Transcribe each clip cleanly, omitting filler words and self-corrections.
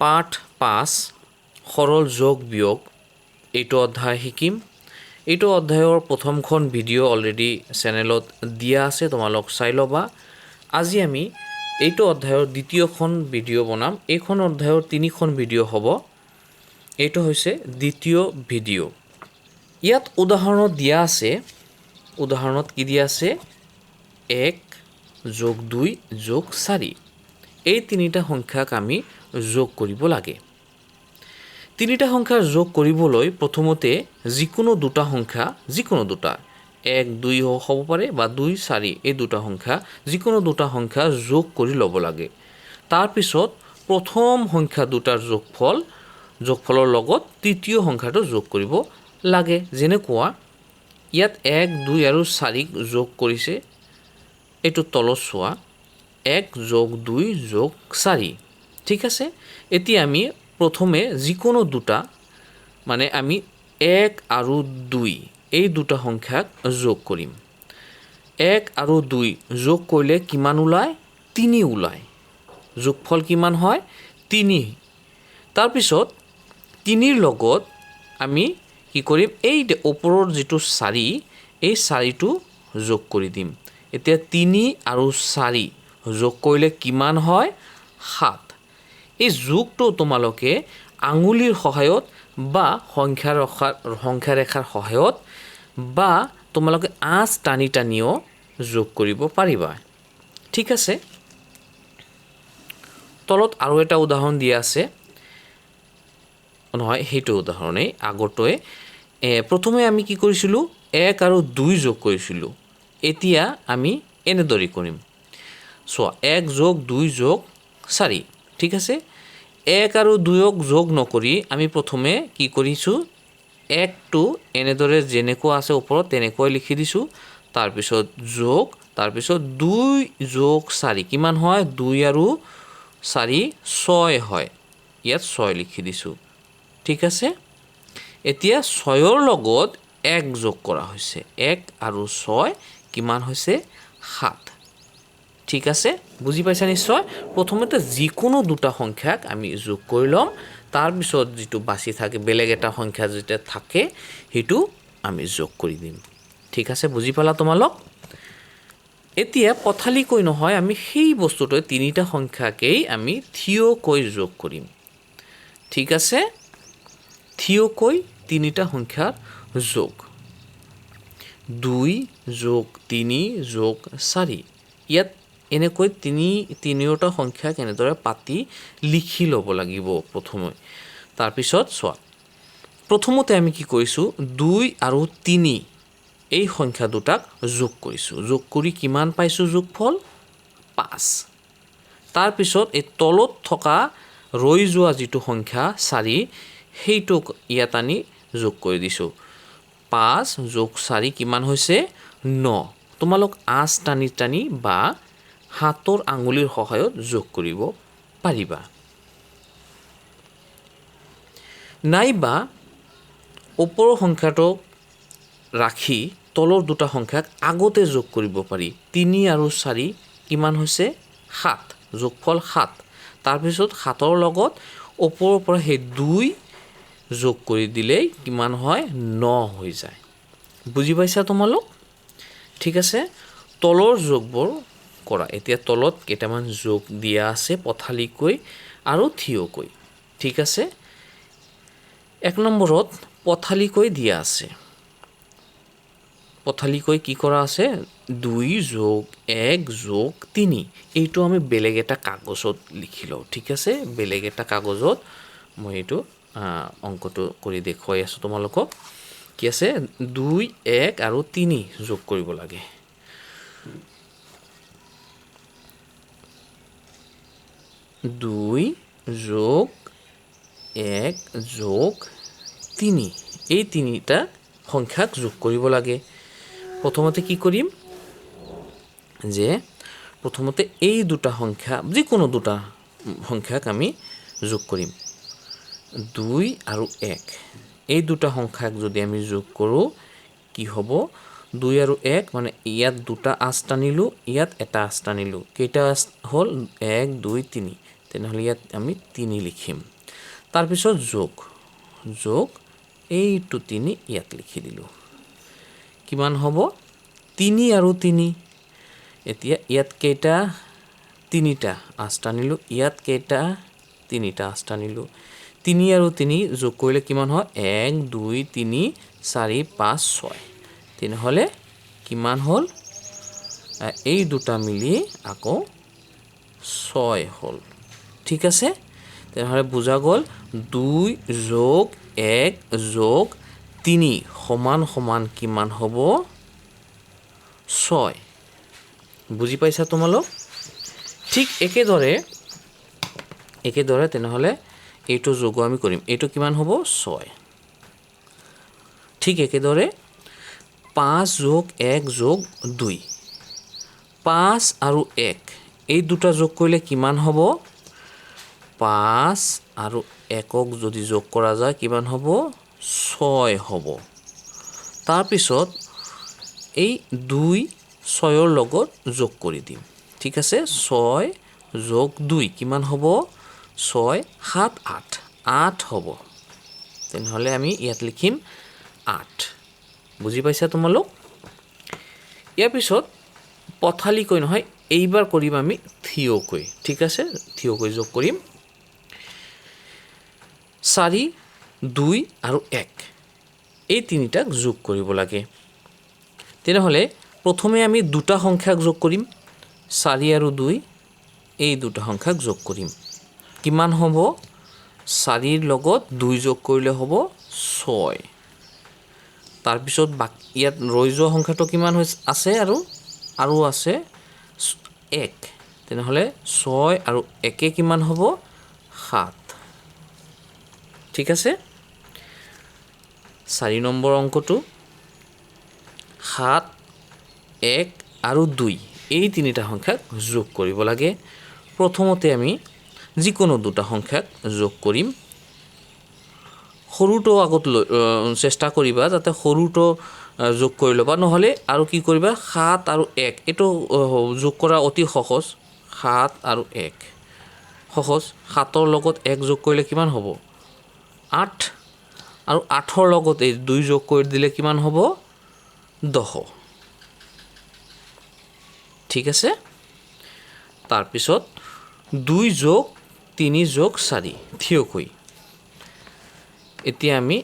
পাঠ 5 সৰল যোগ বিয়োগ এইটো অধ্যায় শিকিম। এইটো অধ্যায়ৰ প্ৰথমখন ভিডিঅ' অলৰেডি চেনেলত দিয়া আছে, তোমালোক চাই ল'বা। আজি আমি এইটো অধ্যায়ৰ দ্বিতীয়খন ভিডিঅ' বনাম। এইখন অধ্যায়ৰ 3খন ভিডিঅ' হ'ব। এইটো হৈছে দ্বিতীয় ভিডিঅ'। ইয়াত উদাহৰণত দিয়া আছে, উদাহৰণত কি দিয়া আছে? 1 যোগ 2 যোগ 4। এই তিনিটা সংখ্যাক আমি যোগ কৰিব লাগে। তিনিটা সংখ্যাৰ যোগ কৰিবলৈ প্ৰথমতে যিকোনো দুটা সংখ্যা, যিকোনো দুটা 1 2 হ'ব পাৰে বা 2 4 এই দুটা সংখ্যা, যিকোনো দুটা সংখ্যা যোগ কৰি ল'ব লাগে। তাৰপিছত প্ৰথম সংখ্যা দুটাৰ যোগফলৰ লগত তৃতীয় সংখ্যাটো যোগ কৰিব লাগে। যেনেকুৱা ইয়াত 1 2 আৰু 4 যোগ কৰিছে, এইটো তলত চোৱা 1 যোগ 2 যোগ 4। ঠিক আছে, এতিয়া আমি প্ৰথমে যিকোনো দুটা মানে আমি 1 আৰু 2 এই দুটা সংখ্যাক যোগ কৰিম। 1 আৰু 2 যোগ কৰিলে কিমান ওলায়? 3 ওলায়। যোগফল কিমান হয়? 3। তাৰপিছত 3ৰ লগত আমি কি কৰিম? এই ওপৰৰ যিটো 4 এই 4টো যোগ কৰি দিম। এতিয়া 3 আৰু 4 যোগ কৰিলে কিমান হয়? 7। এই যোগটো তোমালোকে আঙুলিৰ সহায়ত বা সংখ্যা ৰেখাৰ সহায়ত বা তোমালোকে আঁচ টানি টানিও যোগ কৰিব পাৰিবা। ঠিক আছে, তলত আৰু এটা উদাহৰণ দিয়া আছে, নহয় সেইটো উদাহৰণেই আগৰটোৱে। প্ৰথমে আমি কি কৰিছিলোঁ? 1 আৰু 2 যোগ কৰিছিলোঁ। এতিয়া আমি এনেদৰে কৰিম। চোৱা 1 যোগ 2 যোগ 4। ঠিক আছে, 1 আৰু 2ক যোগ নকৰি আমি প্ৰথমে কি কৰিছোঁ? 1টো এনেদৰে যেনেকুৱা আছে ওপৰত তেনেকৈ লিখি দিছোঁ। তাৰপিছত যোগ, তাৰপিছত 2 যোগ 4 কিমান হয়? 2 আৰু 4 6 হয়। ইয়াত 6 লিখি দিছোঁ। ঠিক আছে, এতিয়া 6ৰ লগত 1 যোগ কৰা হৈছে। 1 আৰু 6 কিমান হৈছে? 7। ঠিক আছে, বুজি পাইছা নিশ্চয়? প্ৰথমতে যিকোনো দুটা সংখ্যাক আমি যোগ কৰি ল'ম। তাৰপিছত যিটো বাচি থাকে, বেলেগ এটা সংখ্যা যেতিয়া থাকে সেইটো আমি যোগ কৰি দিম। ঠিক আছে, বুজি পালা তোমালোক? এতিয়া পথালিকৈ নহয়, আমি সেই বস্তুটোৱে তিনিটা সংখ্যাকেই আমি থিয়কৈ যোগ কৰিম। ঠিক আছে, থিয়কৈ তিনিটা সংখ্যাৰ যোগ। 2 যোগ 3 যোগ 4। ইয়াত এনেকৈ তিনিওটা সংখ্যাক এনেদৰে পাতি লিখি ল'ব লাগিব প্ৰথমে। তাৰপিছত চোৱা, প্ৰথমতে আমি কি কৰিছোঁ? 2 আৰু 3 এই সংখ্যা দুটাক যোগ কৰিছোঁ। যোগ কৰি কিমান পাইছোঁ? যোগফল 5। তাৰপিছত এই তলত থকা ৰৈ যোৱা যিটো সংখ্যা 4 সেইটোক ইয়াত আনি যোগ কৰি দিছোঁ। 5 যোগ 4 কিমান হৈছে? 9। তোমালোক আঁচ টানি টানি বা হাতৰ আঙুলিৰ সহায়ত যোগ কৰিব পাৰিবা। নাইবা ওপৰৰ সংখ্যাটোক ৰাখি তলৰ দুটা সংখ্যাক আগতে যোগ কৰিব পাৰি। 3 আৰু 4 কিমান হৈছে? 7। যোগফল 7। তাৰপিছত 7ৰ লগত ওপৰৰ পৰা সেই 2 যোগ কৰি দিলেই কিমান হয়? 9 হৈ যায়। বুজি পাইছা তোমালোক? ঠিক আছে, তলৰ যোগবোৰ কৰা। এতিয়া তলত কেইটামান যোগ দিয়া আছে পথালিকৈ আৰু থিয়কৈ। ঠিক আছে, 1 নম্বৰত পথালিকৈ দিয়া আছে। পথালিকৈ কি কৰা আছে? 2 যোগ 1 যোগ 3। এইটো আমি বেলেগ এটা কাগজত লিখি লওঁ। ঠিক আছে, বেলেগ এটা কাগজত মই এইটো অংকটো কৰি দেখুৱাই আছোঁ তোমালোকক। কি আছে? 2 1 আৰু 3 যোগ কৰিব লাগে। 2 যোগ 1 যোগ 3 এই তিনিটা সংখ্যাক যোগ কৰিব লাগে। প্ৰথমতে কি কৰিম? যে প্ৰথমতে এই দুটা সংখ্যা, যিকোনো দুটা সংখ্যাক আমি যোগ কৰিম। 2 আৰু 1 এই দুটা সংখ্যাক যদি আমি যোগ কৰোঁ কি হ'ব? 2 আৰু 1 মানে ইয়াত দুটা আঁচ টানিলোঁ, ইয়াত এটা আঁচ টানিলোঁ। কেইটা আঁচ হ'ল? 1 2 3। তেনেহ'লে ইয়াত আমি 3 লিখিম তাৰপিছত যোগ এইটো 3 ইয়াত লিখি দিলোঁ কিমান হ'ব 3 আৰু 3 এতিয়া ইয়াত কেইটা 3টা 8টা নিলোঁ ইয়াত কেইটা 3টা 8টা নিলোঁ 3 আৰু 3 যোগ কৰিলে কিমান হয় 1 2 3 4 5 6 তেনেহ'লে কিমান হ'ল এই দুটা মিলি আকৌ 6 হ'ল ঠিক আছে তেনেহ'লে বুজা গ'ল 2 যোগ 1 যোগ 3 সমান সমান কিমান হ'ব 6 বুজি পাইছা তোমালোক ঠিক একেদৰে তেনেহ'লে এইটো যোগ আমি কৰিম এইটো কিমান হ'ব 6 ঠিক একেদৰে 5 যোগ 1 যোগ 2 5 আৰু 1 এই দুটা যোগ কৰিলে কিমান হ'ব 5 আৰু 1ক যদি যোগ কৰা যায় কিমান হ'ব 6 হ'ব তাৰপিছত এই 2 6ৰ লগত যোগ কৰি দিম ঠিক আছে 6 যোগ 2 কিমান হ'ব 6 7 8 8 হ'ব তেনেহ'লে আমি ইয়াত লিখিম 8 বুজি পাইছা তোমালোক ইয়াৰ পিছত পথালিকৈ নহয় এইবাৰ কৰিম আমি থিয়কৈ ঠিক আছে থিয়কৈ যোগ কৰিম 4 2 আৰু 1 এই তিনিটাক যোগ কৰিব লাগে তেনেহ'লে প্ৰথমে আমি দুটা সংখ্যাক যোগ কৰিম 4 আৰু 2 এই দুটা সংখ্যাক যোগ কৰিম কিমান হ'ব 4ৰ লগত 2 যোগ কৰিলে হ'ব 6 তাৰপিছত ইয়াত ৰৈ যোৱা সংখ্যাটো কিমান আছে আৰু আছে 1 তেনেহ'লে 6 আৰু 1 কিমান হ'ব 7 ঠিক আছে 4 নম্বৰ অংকটো 7 1 আৰু 2 এই তিনিটা সংখ্যাক যোগ কৰিব লাগে প্ৰথমতে আমি যিকোনো দুটা সংখ্যাক যোগ কৰিম সৰুটো আগত চেষ্টা কৰিবা যাতে সৰুটো যোগ কৰি ল'বা নহ'লে আৰু কি কৰিবা 7 আৰু 1 এইটো যোগ কৰা অতি সহজ 7 আৰু 1 সহজ 7ৰ লগত 1 যোগ কৰিলে কিমান হ'ব 8 আৰু 8ৰ লগত এই 2 যোগ কৰি দিলে কিমান হ'ব 10 ঠিক আছে তাৰপিছত 2 যোগ 3 যোগ 4 থিয়কৈ এতিয়া আমি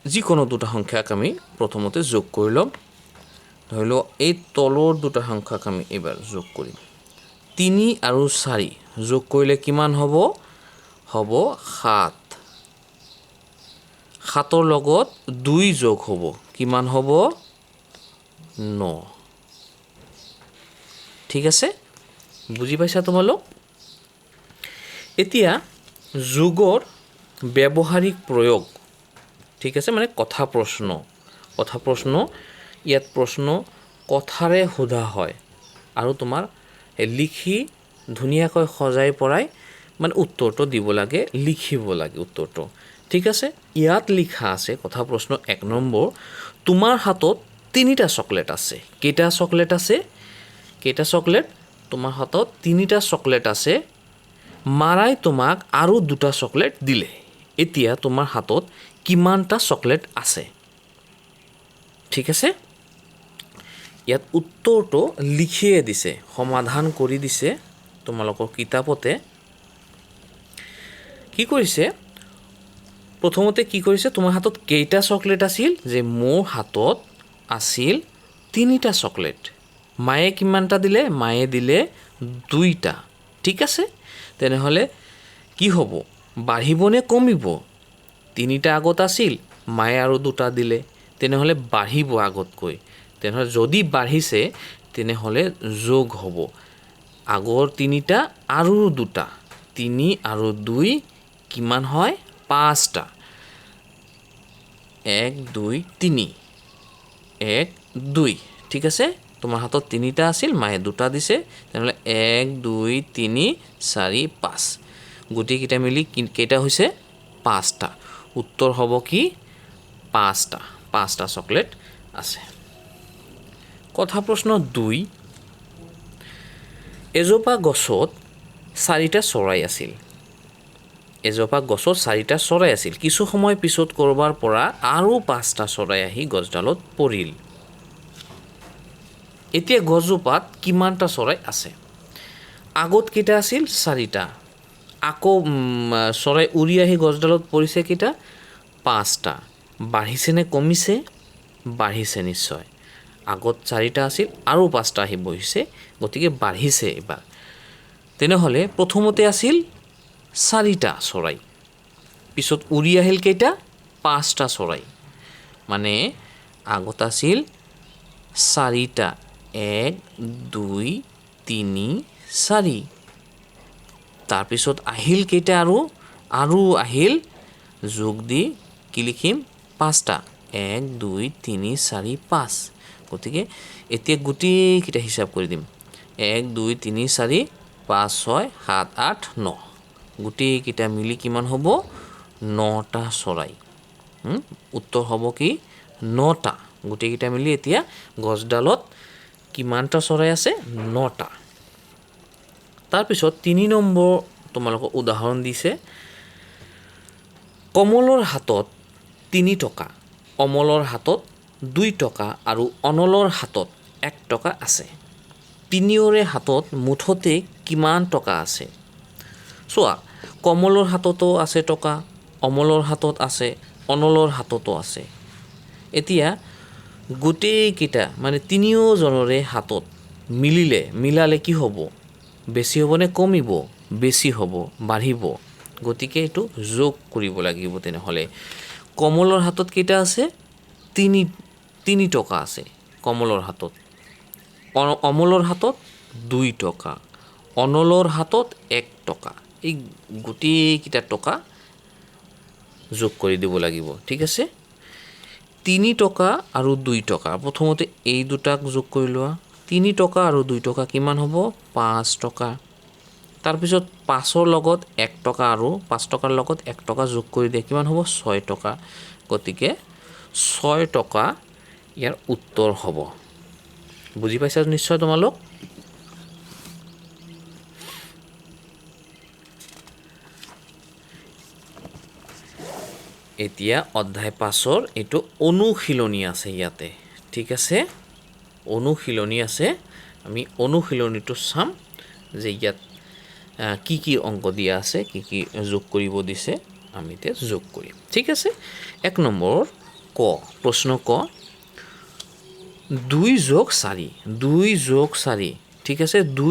যিকোনো দুটা সংখ্যাক আমি প্ৰথমতে যোগ কৰি ল'ম ধৰি লওক এই তলৰ দুটা সংখ্যাক আমি এবাৰ যোগ কৰিম 3 আৰু 4 যোগ কৰিলে কিমান হ'ব 7 7ৰ লগত 2 যোগ হ'ব কিমান হ'ব 9 ঠিক আছে বুজি পাইছা তোমালোক এতিয়া যোগৰ ব্যৱহাৰিক প্ৰয়োগ ঠিক আছে মানে কথা প্ৰশ্ন ইয়াত প্ৰশ্ন কথাৰে সোধা হয় আৰু তোমাৰ লিখি ধুনীয়াকৈ সজাই পৰাই মানে উত্তৰটো দিব লাগে লিখিব লাগে উত্তৰটো ঠিক আছে ইয়াত লিখা আছে কথা প্ৰশ্ন 1 নম্বৰ তোমাৰ হাতত 3টা চকলেট আছে কেইটা চকলেট তোমাৰ হাতত 3টা চকলেট আছে মাৰাই তোমাক আৰু 2টা চকলেট দিলে এতিয়া তোমাৰ হাতত কিমানটা চকলেট আছে ঠিক আছে ইয়াত উত্তৰটো লিখিয়ে দিছে সমাধান কৰি দিছে তোমালোকৰ কিতাপতে কি কৰিছে প্ৰথমতে কি কৰিছে তোমাৰ হাতত কেইটা চকলেট আছিল যে মোৰ হাতত আছিল 3টা চকলেট মায়ে কিমানটা দিলে মায়ে দিলে 2টা ঠিক আছে তেনেহ'লে কি হ'ব বাঢ়িব নে কমিব 3টা আগত আছিল মায়ে আৰু 2টা দিলে তেনেহ'লে বাঢ়িব আগতকৈ তেনেহ'লে যদি বাঢ়িছে তেনেহ'লে যোগ হ'ব আগৰ 3টা আৰু 2টা 3 আৰু 2 কিমান হয় 5টা 1 2 3 1 2 ঠিক আছে তোমাৰ হাতত 3টা আছিল মায়ে 2টা দিছে তেনেহ'লে 1 2 3 4 5 গোটেইকেইটা মিলি কেইটা হৈছে 5টা উত্তৰ হ'ব কি 5টা চকলেট আছে কথা প্ৰশ্ন 2 এজোপা গছত 4টা চৰাই আছিল। এজোপা গছত 4টা চৰাই আছিল। কিছু সময় পিছত কৰবাৰ পৰা আৰু 5টা চৰাই আহি গছডালত পৰিল। এতিয়া গছজোপাত কিমানটা চৰাই আছে? আগত কেইটা আছিল? 4টা। আকৌ চৰাই উৰি আহি গছডালত পৰিছে কেইটা? 5টা। বাঢ়িছে নে কমিছে? বাঢ়িছে নিশ্চয়। আগত 4টা আছিল আৰু 5টা আহি বহিছে, গতিকে বাঢ়িছে এবাৰ। তেনেহ'লে প্ৰথমতে আছিল 4টা চৰাই, পিছত উৰি আহিল কেইটা? 5টা চৰাই। মানে আগত আছিল 4টা, 1 2 3 4। তাৰপিছত আহিল কেইটা? আৰু আহিল যোগ দি কি লিখিম? 5টা, 1 2 3 4 5। গতিকে এতিয়া গোটেইকেইটা হিচাপ কৰি দিম। 1 2 3 4 5 6 7 8 9। গোটেইকেইটা মিলি কিমান হ'ব? 9টা চৰাই। উত্তৰ হ'ব কি? 9টা। গোটেইকেইটা মিলি এতিয়া গছডালত কিমানটা চৰাই আছে? 9টা। তাৰপিছত 3 নম্বৰ তোমালোকক উদাহৰণ দিছে। কমলৰ হাতত 3 টকা, অমলৰ হাতত 2 টকা আৰু অনলৰ হাতত 1 টকা আছে। তিনিওৰে হাতত মুঠতে কিমান টকা আছে? চোৱা, কমলৰ হাততো আছে টকা, অমলৰ হাতত আছে, অনলৰ হাততো আছে। এতিয়া গোটেইকেইটা মানে তিনিওজনৰে হাতত মিলালে কি হ'ব? বেছি হ'ব নে কমিব? বেছি হ'ব, বাঢ়িব। গতিকে এইটো যোগ কৰিব লাগিব। তেনেহ'লে কমলৰ হাতত কেইটা আছে? 3 টকা আছে কমলৰ হাতত। অমলৰ হাতত 2 টকা, অনলৰ হাতত 1 টকা। এই গোটেইকেইটা টকা যোগ কৰি দিব লাগিব। ঠিক আছে? 3 টকা আৰু 2 টকা। প্ৰথমতে এই দুটাক যোগ কৰি লোৱা। 3 টকা আৰু 2 টকা কিমান হ'ব? 5 টকা। তাৰপিছত 5ৰ লগত 1 টকা আৰু 5 টকাৰ লগত 1 টকা যোগ কৰি দিয়ে, কিমান হ'ব? 6 টকা। গতিকে 6 টকা ইয়াৰ উত্তৰ হ'ব। বুজি পাইছা নিশ্চয় তোমালোক? এতিয়া অধ্যায় 5ৰ এইটো অনুশীলনী আছে ইয়াতে। ঠিক আছে? অনুশীলনী আছে। আমি অনুশীলনীটো চাম যে ইয়াত কি কি অংক দিয়া আছে, কি কি যোগ কৰিব দিছে, আমি এতিয়া যোগ কৰিম। ঠিক আছে? 1 নম্বৰ প্ৰশ্ন ক, 2 যোগ 4। 2 যোগ 4। ঠিক আছে? 2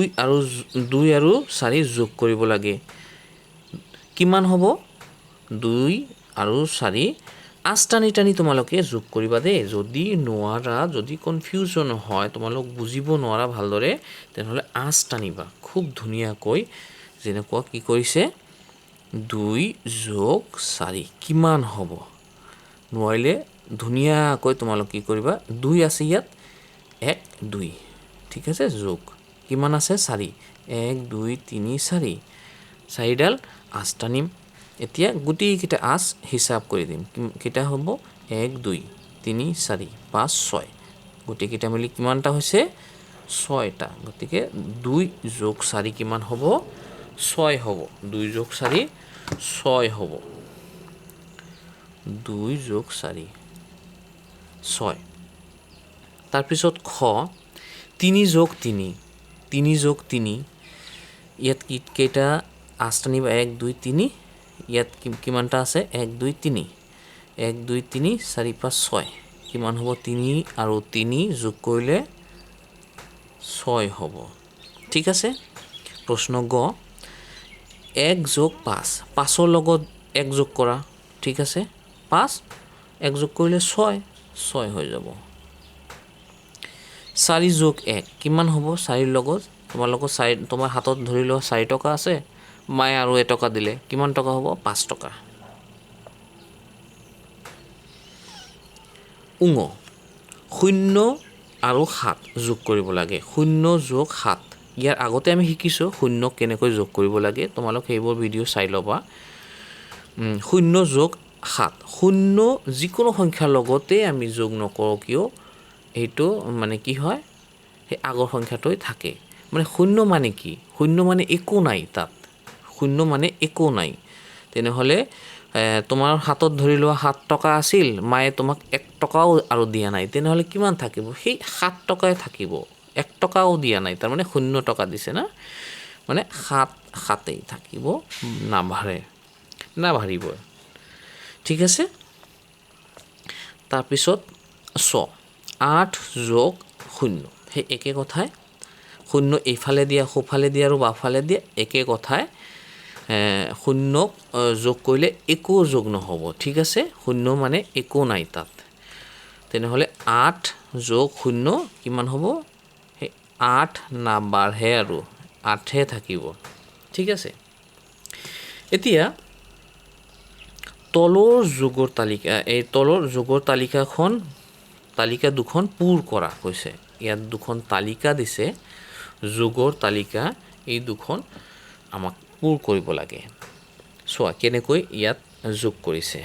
আৰু 4 যোগ কৰিব লাগে। কিমান হ'ব? 2 আৰু 4 8 টানি তোমালোকে যোগ কৰিবা দেই। যদি নোৱাৰা, যদি কনফিউজন হয়, তোমালোক বুজিব নোৱাৰা ভালদৰে, তেনেহ'লে 8 টানিবা খুব ধুনীয়াকৈ। যেনেকুৱা কি কৰিছে? 2 যোগ 4 কিমান হ'ব? নোৱাৰিলে ধুনীয়াকৈ তোমালোক কি কৰিবা? 2 আছে ইয়াত, 1 2। ঠিক আছে? যোগ কিমান আছে? 4। 1 2 3 4। 4ডাল 8 টানিম। এতিয়া গোটেইকেইটা 8 হিচাপ কৰি দিম। কেইটা হ'ব? 1 2 3 4 5 6। গোটেইকেইটা মিলি কিমানটা হৈছে? 6টা। গতিকে 2 যোগ 4 কিমান হ'ব? 6 হ'ব। 2 যোগ 4 6 হ'ব। 2 যোগ 4 6। তাৰপিছত 3 যোগ 3। 3 যোগ 3। ইয়াত কেইটা 8 টানিবা? 1 2 3। ইয়াত কিমানটা আছে? 1 2 3। 1 2 3 4 5 6। কিমান হ'ব? 3 আৰু 3 যোগ কৰিলে 6 হ'ব। ঠিক আছে? প্ৰশ্ন গ, 1 যোগ 5। 5ৰ লগত 1 যোগ কৰা। ঠিক আছে? 5 1 যোগ কৰিলে 6 হৈ যাব। 4 যোগ 1 কিমান হ'ব? 4ৰ লগত তোমাৰ হাতত ধৰি লোৱা 4 টকা আছে, মায়ে আৰু 1 টকা দিলে, কিমান টকা হ'ব? 5 টকা। 0 আৰু 7 যোগ কৰিব লাগে। 0 যোগ 7। ইয়াৰ আগতে আমি শিকিছোঁ 0 কেনেকৈ যোগ কৰিব লাগে। তোমালোক সেইবোৰ ভিডিঅ' চাই ল'বা। 0 যোগ 7। 0 যিকোনো সংখ্যাৰ লগতে আমি যোগ নকৰোঁ কিয়, সেইটো মানে কি হয়? সেই আগৰ সংখ্যাটোৱে থাকে। মানে শূন্য মানে কি? শূন্য মানে একো নাই তাত, শূন্য মানে একো নাই। তেনেহ'লে তোমাৰ হাতত ধৰি লোৱা 7 টকা আছিল, মায়ে তোমাক 1 টকাও আৰু দিয়া নাই, তেনেহ'লে কিমান থাকিব? সেই 7 টকাই থাকিব, 1 টকাও দিয়া নাই, তাৰমানে 0 টকা দিছে না, মানে 7 থাকিব, নাবাঢ়িব। ঠিক আছে। তাৰপিছত 8 যোগ 0, সেই একে কথাই, 0 এইফালে দিয়া, সোঁফালে দিয়া আৰু বাওঁফালে দিয়া, একে কথাই। 0 যোগ কৰিলে একো যোগ নহ'ব। ঠিক আছে, 0 মানে একো নাই তাত। তেনেহ'লে 8 যোগ 0 কিমান হ'ব? সেই 8 নাবাঢ়ে আৰু 8হে থাকিব। ঠিক আছে। এতিয়া তলৰ যোগৰ তালিকা, এই তলৰ যোগৰ তালিকা দুখন পূৰ কৰা হৈছে। ইয়াত দুখন তালিকা দিছে, যোগৰ তালিকা, এই দুখন আমাক পূৰ কৰিব লাগে। চোৱা কেনেকৈ ইয়াত যোগ কৰিছে।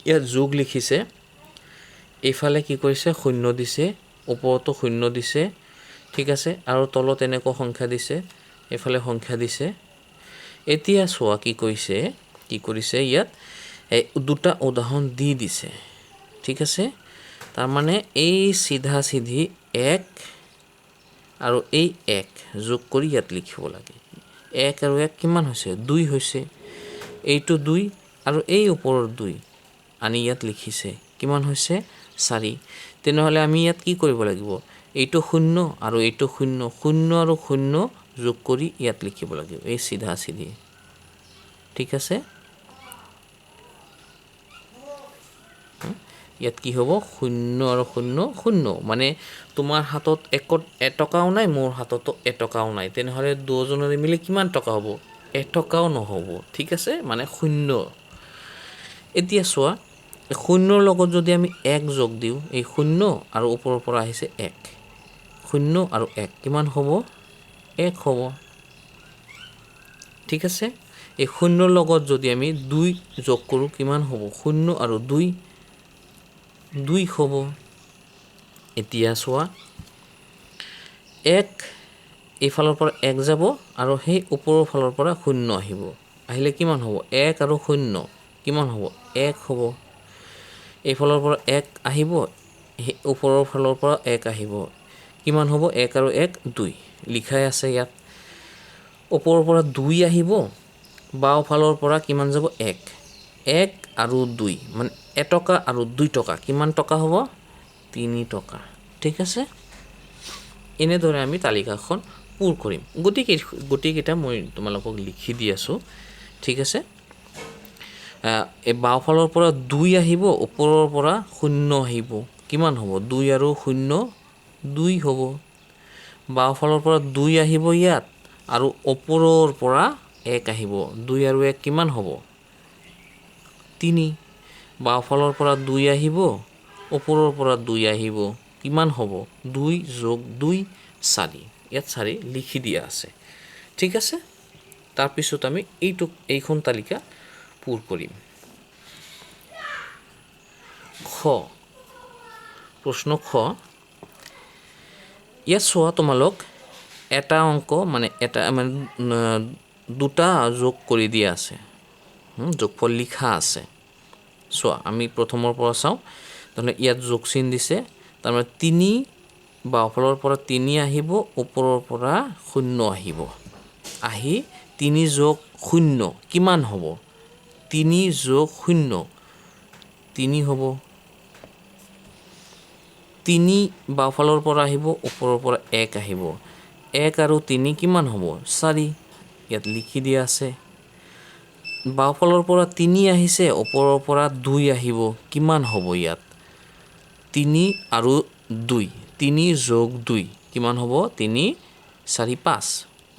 ইয়াত যোগ লিখিছে, এইফালে কি কৰিছে? 0 দিছে, ওপৰতো 0 দিছে। ঠিক আছে, আৰু তলত এনেকুৱা সংখ্যা দিছে, এইফালে সংখ্যা দিছে। এতিয়া চোৱা কি কৰিছে ইয়াত দুটা উদাহৰণ দি দিছে। ঠিক আছে, তাৰমানে এই চিধা চিধি 1 আৰু এই 1 যোগ কৰি ইয়াত লিখিব লাগে। 1 আৰু 1 কিমান হৈছে? 2 হৈছে। এইটো 2 আৰু এই ওপৰৰ 2 আনি ইয়াত লিখিছে, কিমান হৈছে? 4। তেনেহ'লে আমি ইয়াত কি কৰিব লাগিব? এইটো 0 আৰু এইটো 0, 0 আৰু 0 যোগ কৰি ইয়াত লিখিব লাগিব, এই চিধা চিধি। ঠিক আছে, ইয়াত কি হ'ব? 0 আৰু 0, 0, মানে তোমাৰ হাতত এটকাও নাই, মোৰ হাততো এটকাও নাই, তেনেহ'লে দুজনৰে মিলি কিমান টকা হ'ব? এটকাও নহ'ব। ঠিক আছে, মানে 0। এতিয়া চোৱা, 0ৰ লগত যদি আমি 1 যোগ দিওঁ, এই 0 আৰু ওপৰৰ পৰা আহিছে 1, 0 আৰু 1 কিমান হ'ব? 1 হ'ব। ঠিক আছে, এই 0ৰ লগত যদি আমি 2 যোগ কৰোঁ, কিমান হ'ব? 0 আৰু 2 হ'ব। এতিয়া চোৱা, 1 এইফালৰ পৰা 1 যাব আৰু সেই ওপৰৰ ফালৰ পৰা 0 আহিব, আহিলে কিমান হ'ব? 1 আৰু 0 কিমান হ'ব? 1 হ'ব। এইফালৰ পৰা 1 আহিব, সেই ওপৰৰ ফালৰ পৰা 1 আহিব, কিমান হ'ব? 1 আৰু 1 2, লিখাই আছে ইয়াত। ওপৰৰ পৰা 2 আহিব, বাওঁফালৰ পৰা কিমান যাব? 1 আৰু 2, মানে এটকা আৰু 2 টকা, কিমান টকা হ'ব? 3 টকা। ঠিক আছে, এনেদৰে আমি তালিকাখন পূৰ কৰিম। গোটেইকেইটা মই তোমালোকক লিখি দি আছোঁ। ঠিক আছে, এই বাওঁফালৰ পৰা 2 আহিব, ওপৰৰ পৰা 0 আহিব, কিমান হ'ব? 2 আৰু 0 2 হ'ব। বাওঁফালৰ পৰা 2 আহিব ইয়াত, আৰু ওপৰৰ পৰা 1 আহিব, 2 আৰু 1 কিমান হ'ব? 3। বাওঁফালৰ পৰা 2 আহিব, ওপৰৰ পৰা 2 আহিব, কিমান হ'ব? 2 যোগ 2 4, ইয়াত 4 লিখি দিয়া আছে। ঠিক আছে, তাৰপিছত আমি এইখন তালিকা পূৰ কৰিম। প্ৰশ্ন খ, ইয়াত চোৱা, তোমালোক এটা অংক মানে দুটা যোগ কৰি দিয়া আছে, যোগফল লিখা আছে। চোৱা, আমি প্ৰথমৰ পৰা চাওঁ। তাৰমানে ইয়াত যোগ চিন দিছে, তাৰমানে 3, বাওঁফালৰ পৰা 3 আহিব, ওপৰৰ পৰা 0 আহিব, আহি 3 যোগ 0 কিমান হ'ব? 3 যোগ 0 3 হ'ব। 3 বাওঁফালৰ পৰা আহিব, ওপৰৰ পৰা 1 আহিব, 1 আৰু 3 কিমান হ'ব? 4, ইয়াত লিখি দিয়া আছে। বাওঁফালৰ পৰা 3 আহিছে, ওপৰৰ পৰা 2 আহিব, কিমান হ'ব ইয়াত? 3 আৰু 2, 3 যোগ 2 কিমান হ'ব? 3 4 5,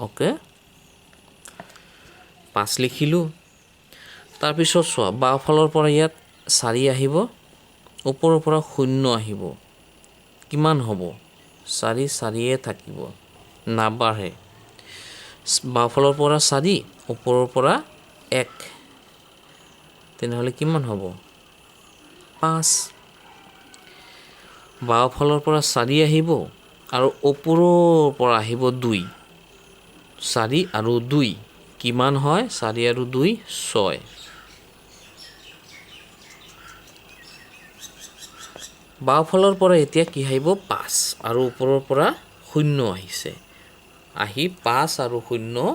অ'কে, 5 লিখিলোঁ। তাৰপিছত চোৱা, বাওঁফালৰ পৰা ইয়াত 4 আহিব, ওপৰৰ পৰা 0 আহিব, কিমান হ'ব? 4 4য়ে থাকিব, নাবাঢ়ে। বাওঁফালৰ পৰা 4, ওপৰৰ পৰা 1, তেনেহ'লে কিমান হ'ব? 5। বাওঁফালৰ পৰা 4 আহিব, আৰু ওপৰৰ পৰা আহিব 2 4 আৰু 2 কিমান হয় 4 আৰু 2 6 বাওঁফালৰ পৰা এতিয়া কি আহিব 5 আৰু ওপৰৰ পৰা 0 আহিছে আহি 5 আৰু 0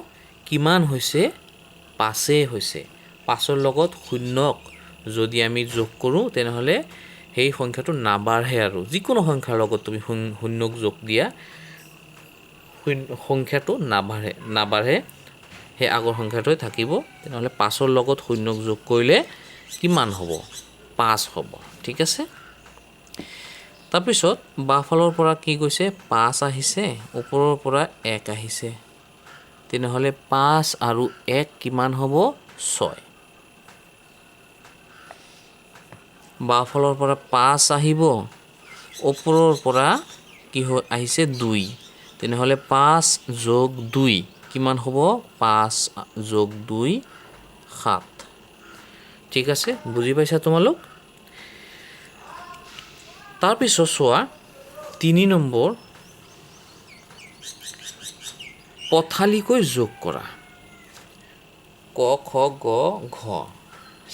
কিমান হৈছে 5 হৈছে 5ৰ লগত 0ক যদি আমি যোগ কৰোঁ তেনেহ'লে সেই সংখ্যাটো নাবাঢ়ে আৰু যিকোনো সংখ্যাৰ লগত তুমি 0ক যোগ দিয়া সংখ্যাটো নাবাঢ়ে সেই আগৰ সংখ্যাটোৱে থাকিব তেনেহ'লে 5ৰ লগত 0ক যোগ কৰিলে কিমান হ'ব 5 হ'ব ঠিক আছে তাৰপিছত বাওঁফালৰ পৰা কি গৈছে 5 আহিছে ওপৰৰ পৰা 1 আহিছে তেনেহ'লে 5 আৰু 1 কিমান হ'ব 6 বাওঁফালৰ পৰা 5 আহিব ওপৰৰ পৰা কি আহিছে 2 তেনেহ'লে 5 যোগ 2 কিমান হ'ব 5 যোগ 2 7 ঠিক আছে বুজি পাইছা তোমালোক তাৰপিছত চোৱা 3 নম্বৰ পথালিকৈ যোগ কৰা ক খ গ ঘ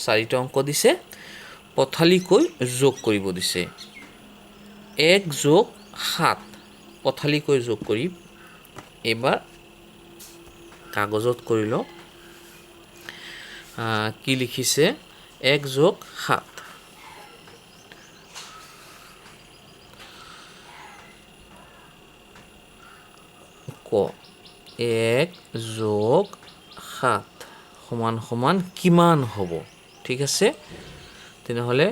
4টা অংক দিছে পথালিকৈ যোগ কৰিব দিছে 1 যোগ 7 পথালিকৈ যোগ কৰি এবাৰ কাগজত কৰি লওঁ কি লিখিছে 1 যোগ 7 ক 1 যোগ 7 সমান সমান কিমান হ'ব ঠিক আছে তেনেহ'লে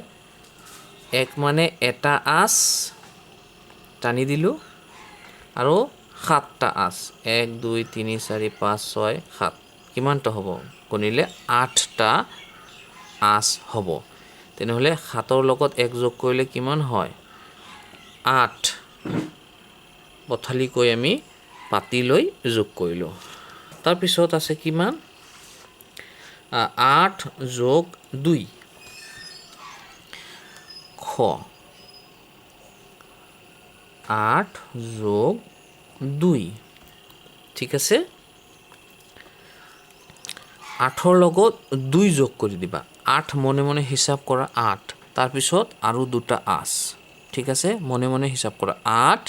1 মানে এটা আঁচ টানি দিলোঁ আৰু 7টা আঁচ 1 2 3 4 5 6 7 কিমানটা হ'ব গণিলে 8টা আঁচ হ'ব তেনেহ'লে 7ৰ লগত 1 যোগ কৰিলে কিমান হয় 8 পথালিকৈ আমি পাতি লৈ যোগ কৰিলোঁ তাৰপিছত আছে কিমান 8 যোগ 2 খ 8 যোগ 2 ঠিক আছে 8ৰ লগত 2 যোগ কৰি দিবা 8 মনে মনে হিচাপ কৰা 8 তাৰপিছত আৰু 2টা আঁচ ঠিক আছে মনে মনে হিচাপ কৰা 8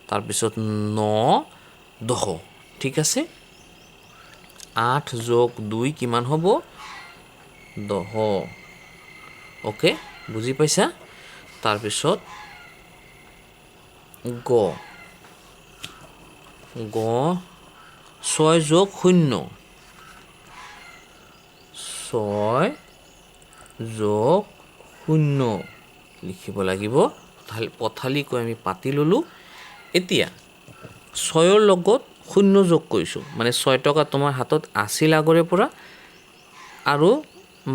তাৰপিছত 9 10 ঠিক আছে 8 যোগ 2 কিমান হ'ব 10 ওকে বুজি পাইছা তাৰপিছত গ 6 যোগ 0 6 যোগ 0 লিখিব লাগিব পথালিকৈ আমি পাতি ল'লোঁ এতিয়া 6ৰ লগত 0 যোগ কৰিছোঁ মানে 6 টকা তোমাৰ হাতত আছিল আগৰে পৰা আৰু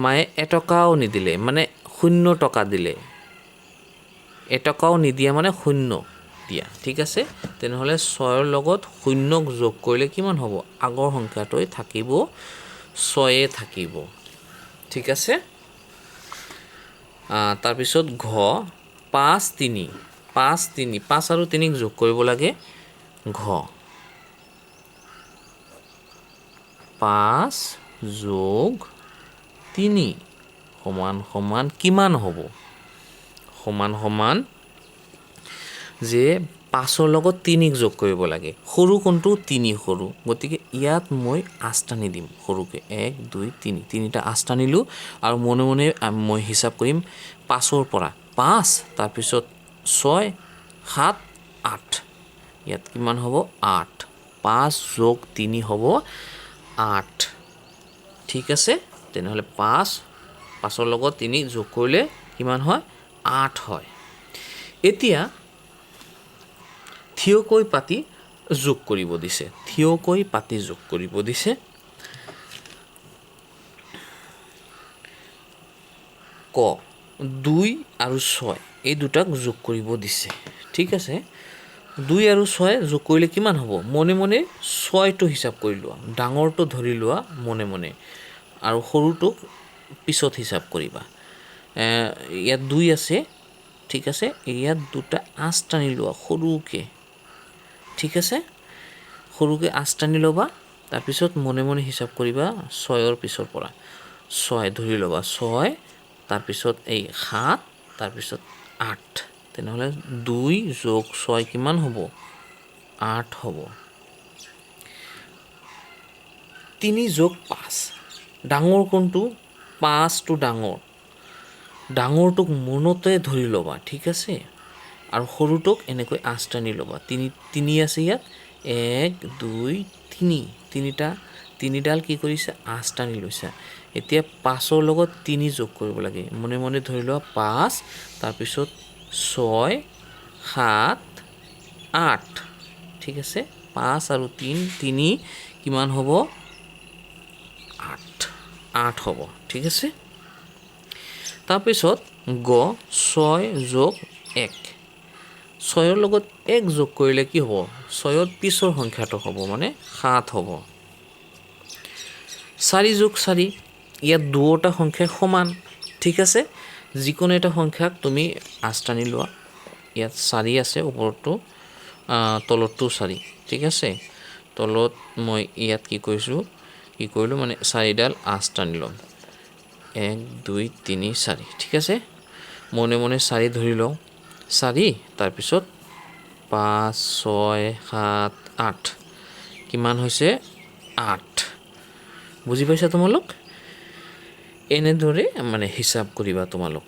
মায়ে এটকাও নিদিলে মানে 0 টকা দিলে এটকাও নিদিয়া মানে 0 দিয়া ঠিক আছে তেনেহ'লে 6ৰ লগত 0ক যোগ কৰিলে কিমান হ'ব আগৰ সংখ্যাটোৱে থাকিব 6 থাকিব ঠিক আছে তাৰপিছত ঘ 5 3 5 আৰু 3ক যোগ কৰিব লাগে ঘ 5 যোগ 3 সমান সমান কিমান হ'ব সমান সমান যে 5ৰ লগত 3ক যোগ কৰিব লাগে সৰু কোনটো 3 সৰু গতিকে ইয়াত মই আঁচ টানি দিম সৰুকৈ 1 2 3 তিনিটা আঁচ টানিলোঁ আৰু মনে মনে মই হিচাপ কৰিম 5ৰ পৰা 5 তাৰপিছত 6 7 8 ইয়াত কিমান হ'ব 8 5 যোগ 3 হ'ব 8 ঠিক আছে তেনেহ'লে 5ৰ লগত 3 যোগ কৰিলে কিমান হয় 8 হয় এতিয়া থিয়কৈ পাতি যোগ কৰিব দিছে থিয়কৈ পাতি যোগ কৰিব দিছে ক 2 আৰু 6 এই দুটাক যোগ কৰিব দিছে ঠিক আছে 2 আৰু 6 যোগ কৰিলে কিমান হ'ব মনে মনে 6টো হিচাপ কৰি লোৱা ডাঙৰটো ধৰি লোৱা মনে মনে আৰু সৰুটোক পিছত হিচাপ কৰিবা ইয়াত 2 আছে ঠিক আছে ইয়াত দুটা আঁচ টানি লোৱা সৰুকৈ ঠিক আছে সৰুকৈ আঁচ টানি ল'বা তাৰপিছত মনে মনে হিচাপ কৰিবা 6ৰ পিছৰ পৰা 6 ধৰি ল'বা 6 তাৰপিছত এই 7 তাৰপিছত 8 তেনেহ'লে 2 যোগ 6 কিমান হ'ব 8 হ'ব 3 যোগ 5 ডাঙৰ কোনটো 5টো ডাঙৰটোক মনতে ধৰি ল'বা ঠিক আছে আৰু সৰুটোক এনেকৈ আঁচ টানি ল'বা 3 আছে ইয়াত 1 2 3 তিনিডাল কি কৰিছে আঁচ টানি লৈছা এতিয়া 5ৰ লগত 3 যোগ কৰিব লাগে মনে মনে ধৰি লোৱা 5 তাৰপিছত 6 7 8 ঠিক আছে 5 আৰু 3 কিমান হ'ব 8 হ'ব ঠিক আছে তাৰপিছত গ 6 যোগ 1 6ৰ লগত 1 যোগ কৰিলে কি হ'ব 6ৰ পিছৰ সংখ্যাটো হ'ব মানে 7 হ'ব 4 যোগ 4 ইয়াত দুয়োটা সংখ্যা সমান ঠিক আছে যিকোনো এটা সংখ্যাক তুমি আঁচ টানি লোৱা ইয়াত 4 আছে ওপৰতো তলতো 4 ঠিক আছে তলত মই ইয়াত কি কৰিলোঁ মানে 4ডাল আঁচ টানি ল'ম 1 2 3 4 ঠিক আছে মনে মনে 4 ধৰি লওঁ 4 তাৰপিছত 5 6 7 8 কিমান হৈছে 8 বুজি পাইছা তোমালোক এনেদৰে মানে হিচাপ কৰিবা তোমালোক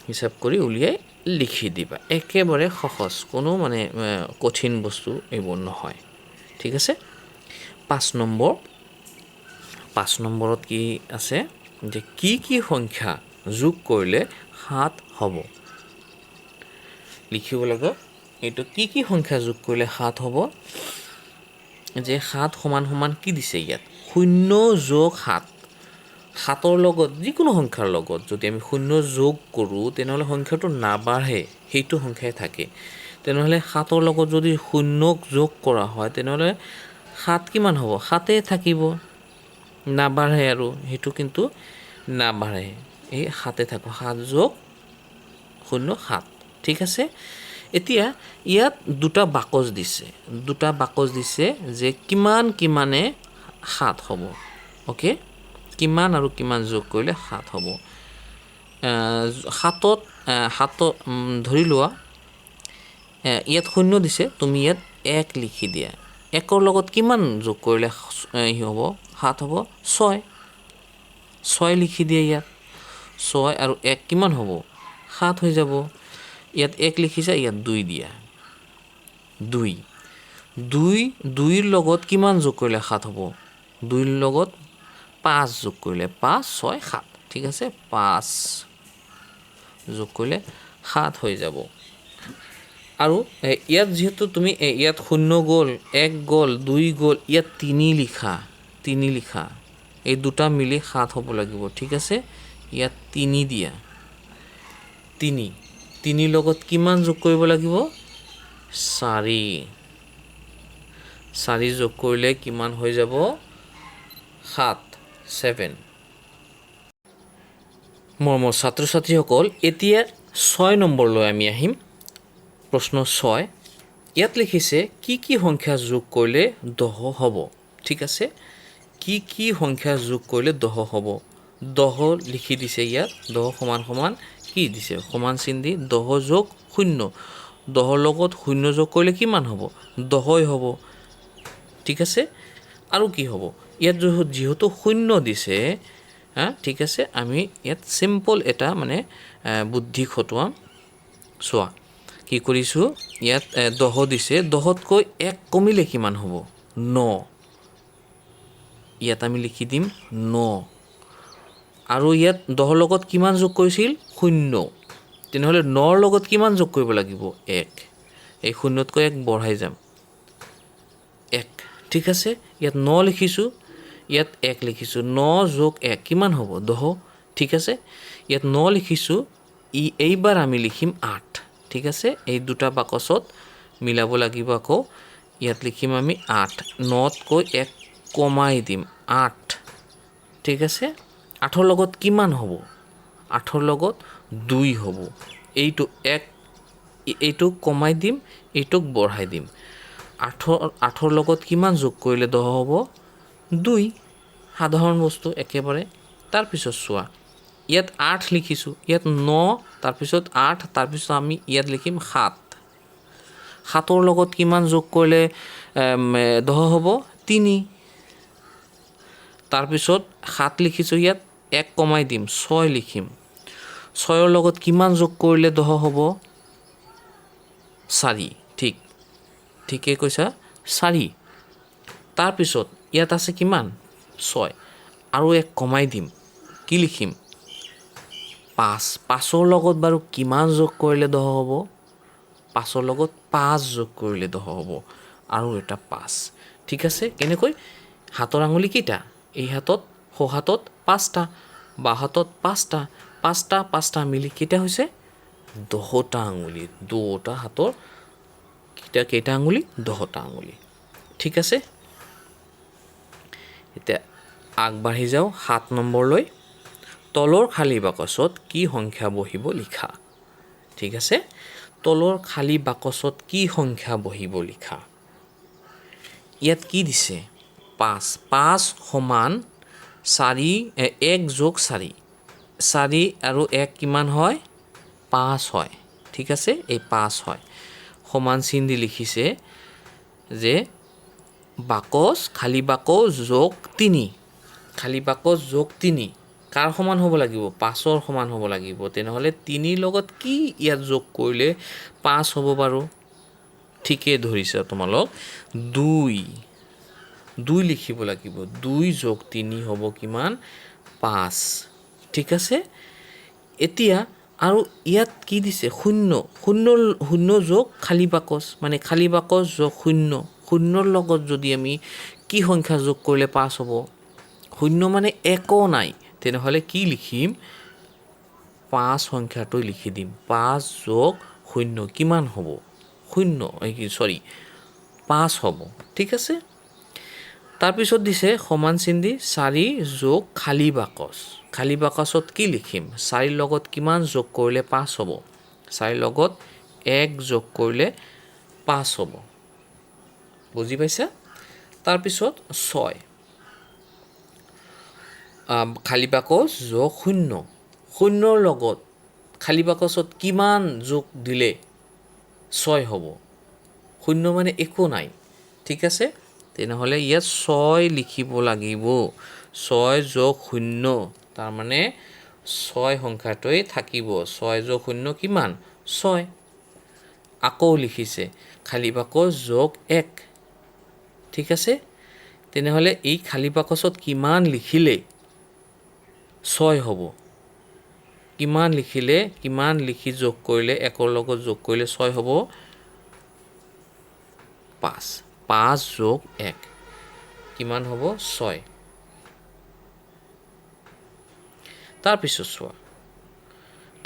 হিচাপ কৰি উলিয়াই লিখি দিবা একেবাৰে সহজ কোনো মানে কঠিন বস্তু এইবোৰ নহয় ঠিক আছে 5 নম্বৰত কি আছে যে কি সংখ্যা যোগ কৰিলে 7 হ'ব লিখিব লাগে এইটো কি সংখ্যা যোগ কৰিলে 7 হ'ব যে 7 সমান কি দিছে ইয়াত 0 যোগ 7 7ৰ লগত যিকোনো সংখ্যাৰ লগত যদি আমি 0 যোগ কৰোঁ তেনেহ'লে সংখ্যাটো নাবাঢ়ে সেইটো সংখ্যাই থাকে তেনেহ'লে 7ৰ লগত যদি 0 যোগ কৰা হয় তেনেহ'লে 7 কিমান হ'ব 7এ থাকিব নাবাঢ়ে আৰু সেইটো কিন্তু নাবাঢ়ে এই 7এ থাকিব 7 যোগ 0 7 ঠিক আছে এতিয়া ইয়াত দুটা বাকচ দিছে যে কিমানে 7 হ'ব ওকে কিমান আৰু কিমান যোগ কৰিলে 7 হ'ব 7 ধৰি লোৱা ইয়াত 0 দিছে তুমি ইয়াত 1 লিখি দিয়া 1ৰ লগত কিমান যোগ কৰিলে হ'ব 7 হ'ব 6 লিখি দিয়া ইয়াত 6 আৰু 1 কিমান হ'ব 7 হৈ যাব ইয়াত 1 লিখিছা ইয়াত 2 দিয়া 2ৰ লগত কিমান যোগ কৰিলে 7 হ'ব 2ৰ লগত 5 যোগ কৰিলে 5 6 7 ঠিক আছে 5 যোগ কৰিলে 7 হৈ যাব আৰু ইয়াত যেহেতু তুমি ইয়াত 0 গ'ল 1 গ'ল 2 গ'ল ইয়াত 3 লিখা এই দুটা মিলি 7 হ'ব লাগিব ঠিক আছে ইয়াত 3 দিয়া 3 লগত কিমান যোগ কৰিব লাগিব 4 যোগ কৰিলে কিমান হৈ যাব 7 মোৰ ছাত্ৰ ছাত্ৰীসকল এতিয়া 6 নম্বৰলৈ আমি আহিম প্ৰশ্ন 6 ইয়াত লিখিছে কি সংখ্যা যোগ কৰিলে 10 হ'ব ঠিক আছে কি সংখ্যা যোগ কৰিলে 10 হ'ব 10 লিখি দিছে ইয়াত 10 সমান কি দিছে সমান চিন দি 10 যোগ 0 10ৰ লগত 0 যোগ কৰিলে কিমান হ'ব 10 হ'ব ঠিক আছে আৰু কি হ'ব ইয়াত যেহেতু 0 দিছে ঠিক আছে আমি ইয়াত সিম্পল এটা মানে বুদ্ধি খটুৱাম চোৱা কি কৰিছোঁ ইয়াত 10 দিছে 10তকৈ 1 কমিলে কিমান হ'ব 9 ইয়াত আমি লিখি দিম 9 আৰু ইয়াত 10ৰ লগত কিমান যোগ কৰিছিল 0 তেনেহ'লে 9ৰ লগত কিমান যোগ কৰিব লাগিব 1 এই 0তকৈ 1 বঢ়াই যাম 1 ঠিক আছে ইয়াত 9 লিখিছোঁ ইয়াত 1 লিখিছোঁ 9 যোগ 1 কিমান হ'ব 10 ঠিক আছে ইয়াত 9 লিখিছোঁ এইবাৰ আমি লিখিম 8 ঠিক আছে এই দুটা বাকচত মিলাব লাগিব আকৌ ইয়াত লিখিম আমি 8 9তকৈ 1 কমাই দিম 8 ঠিক আছে 8ৰ লগত কিমান হ'ব 8ৰ লগত 2 হ'ব এইটো 1 এইটোক কমাই দিম এইটোক বঢ়াই দিম 8ৰ লগত কিমান যোগ কৰিলে 10 হ'ব 2 সাধাৰণ বস্তু একেবাৰে তাৰপিছত চোৱা ইয়াত 8 লিখিছোঁ ইয়াত 9 তাৰপিছত 8 তাৰপিছত আমি ইয়াত লিখিম 7 7ৰ লগত কিমান যোগ কৰিলে 10 হ'ব 3 তাৰপিছত 7 লিখিছোঁ ইয়াত 1 কমাই দিম 6 লিখিম 6ৰ লগত কিমান যোগ কৰিলে 10 হ'ব 4 ঠিকে কৈছা 4 তাৰপিছত ইয়াত আছে কিমান 6 আৰু 1 কমাই দিম কি লিখিম 5 5ৰ লগত বাৰু কিমান যোগ কৰিলে 10 হ'ব 5ৰ লগত 5 যোগ কৰিলে 10 হ'ব আৰু এটা 5 ঠিক আছে কেনেকৈ হাতৰ আঙুলি কেইটা এই হাতত সোঁ হাতত 5টা বাওঁ হাতত 5টা মিলি কেইটা হৈছে 10টা আঙুলি দুটা হাতৰ কেইটা আঙুলি 10টা আঙুলি ঠিক আছে এতিয়া আগবাঢ়ি যাওঁ 7 নম্বৰলৈ তলৰ খালী বাকচত কি সংখ্যা বহিব লিখা ঠিক আছে তলৰ খালী বাকচত কি সংখ্যা বহিব লিখা ইয়াত কি দিছে 5 সমান 1 যোগ 4 আৰু 1 কিমান হয় 5 হয় ঠিক আছে এই 5 হয় সমান চিন দি লিখিছে যে বাকচ খালী বাকচ যোগ 3 খালী বাকচ যোগ 3 কাৰ সমান হ'ব লাগিব 5ৰ সমান হ'ব লাগিব তেনেহ'লে 3ৰ লগত কি ইয়াত যোগ কৰিলে 5 হ'ব বাৰু ঠিকে ধৰিছা তোমালোক 2 লিখিব লাগিব 2 যোগ 3 হ'ব কিমান 5 ঠিক আছে এতিয়া আৰু ইয়াত কি দিছে 0 যোগ খালী বাকচ মানে খালী বাকচ যোগ 0ৰ লগত যদি আমি কি সংখ্যা যোগ কৰিলে 5 হ'ব 0 মানে একো নাই তেনেহ'লে কি লিখিম 5 সংখ্যাটো লিখি দিম 5 যোগ 0 কিমান হ'ব 5 হ'ব ঠিক আছে তাৰপিছত দিছে সমান চিন দি 4 যোগ খালী বাকচত কি লিখিম 4ৰ লগত কিমান যোগ কৰিলে 5 হ'ব 4ৰ লগত 1 যোগ কৰিলে 5 হ'ব বুজি পাইছা তাৰপিছত 6 খালী বাকচ যোগ 0ৰ লগত খালী বাকচত কিমান যোগ দিলে 6 হ'ব 0 মানে একো নাই ঠিক আছে তেনেহ'লে ইয়াত 6 লিখিব লাগিব 6 যোগ 0 তাৰমানে 6 সংখ্যাটোৱেই থাকিব 6 যোগ 0 কিমান 6 আকৌ লিখিছে খালী বাকচ যোগ 1 ঠিক আছে তেনেহ'লে এই খালী বাকচত কিমান লিখিলে 6 হ'ব কিমান লিখি যোগ কৰিলে 1ৰ লগত যোগ কৰিলে 6 হ'ব 5 যোগ 1 কিমান হ'ব 6 তাৰপিছত চোৱা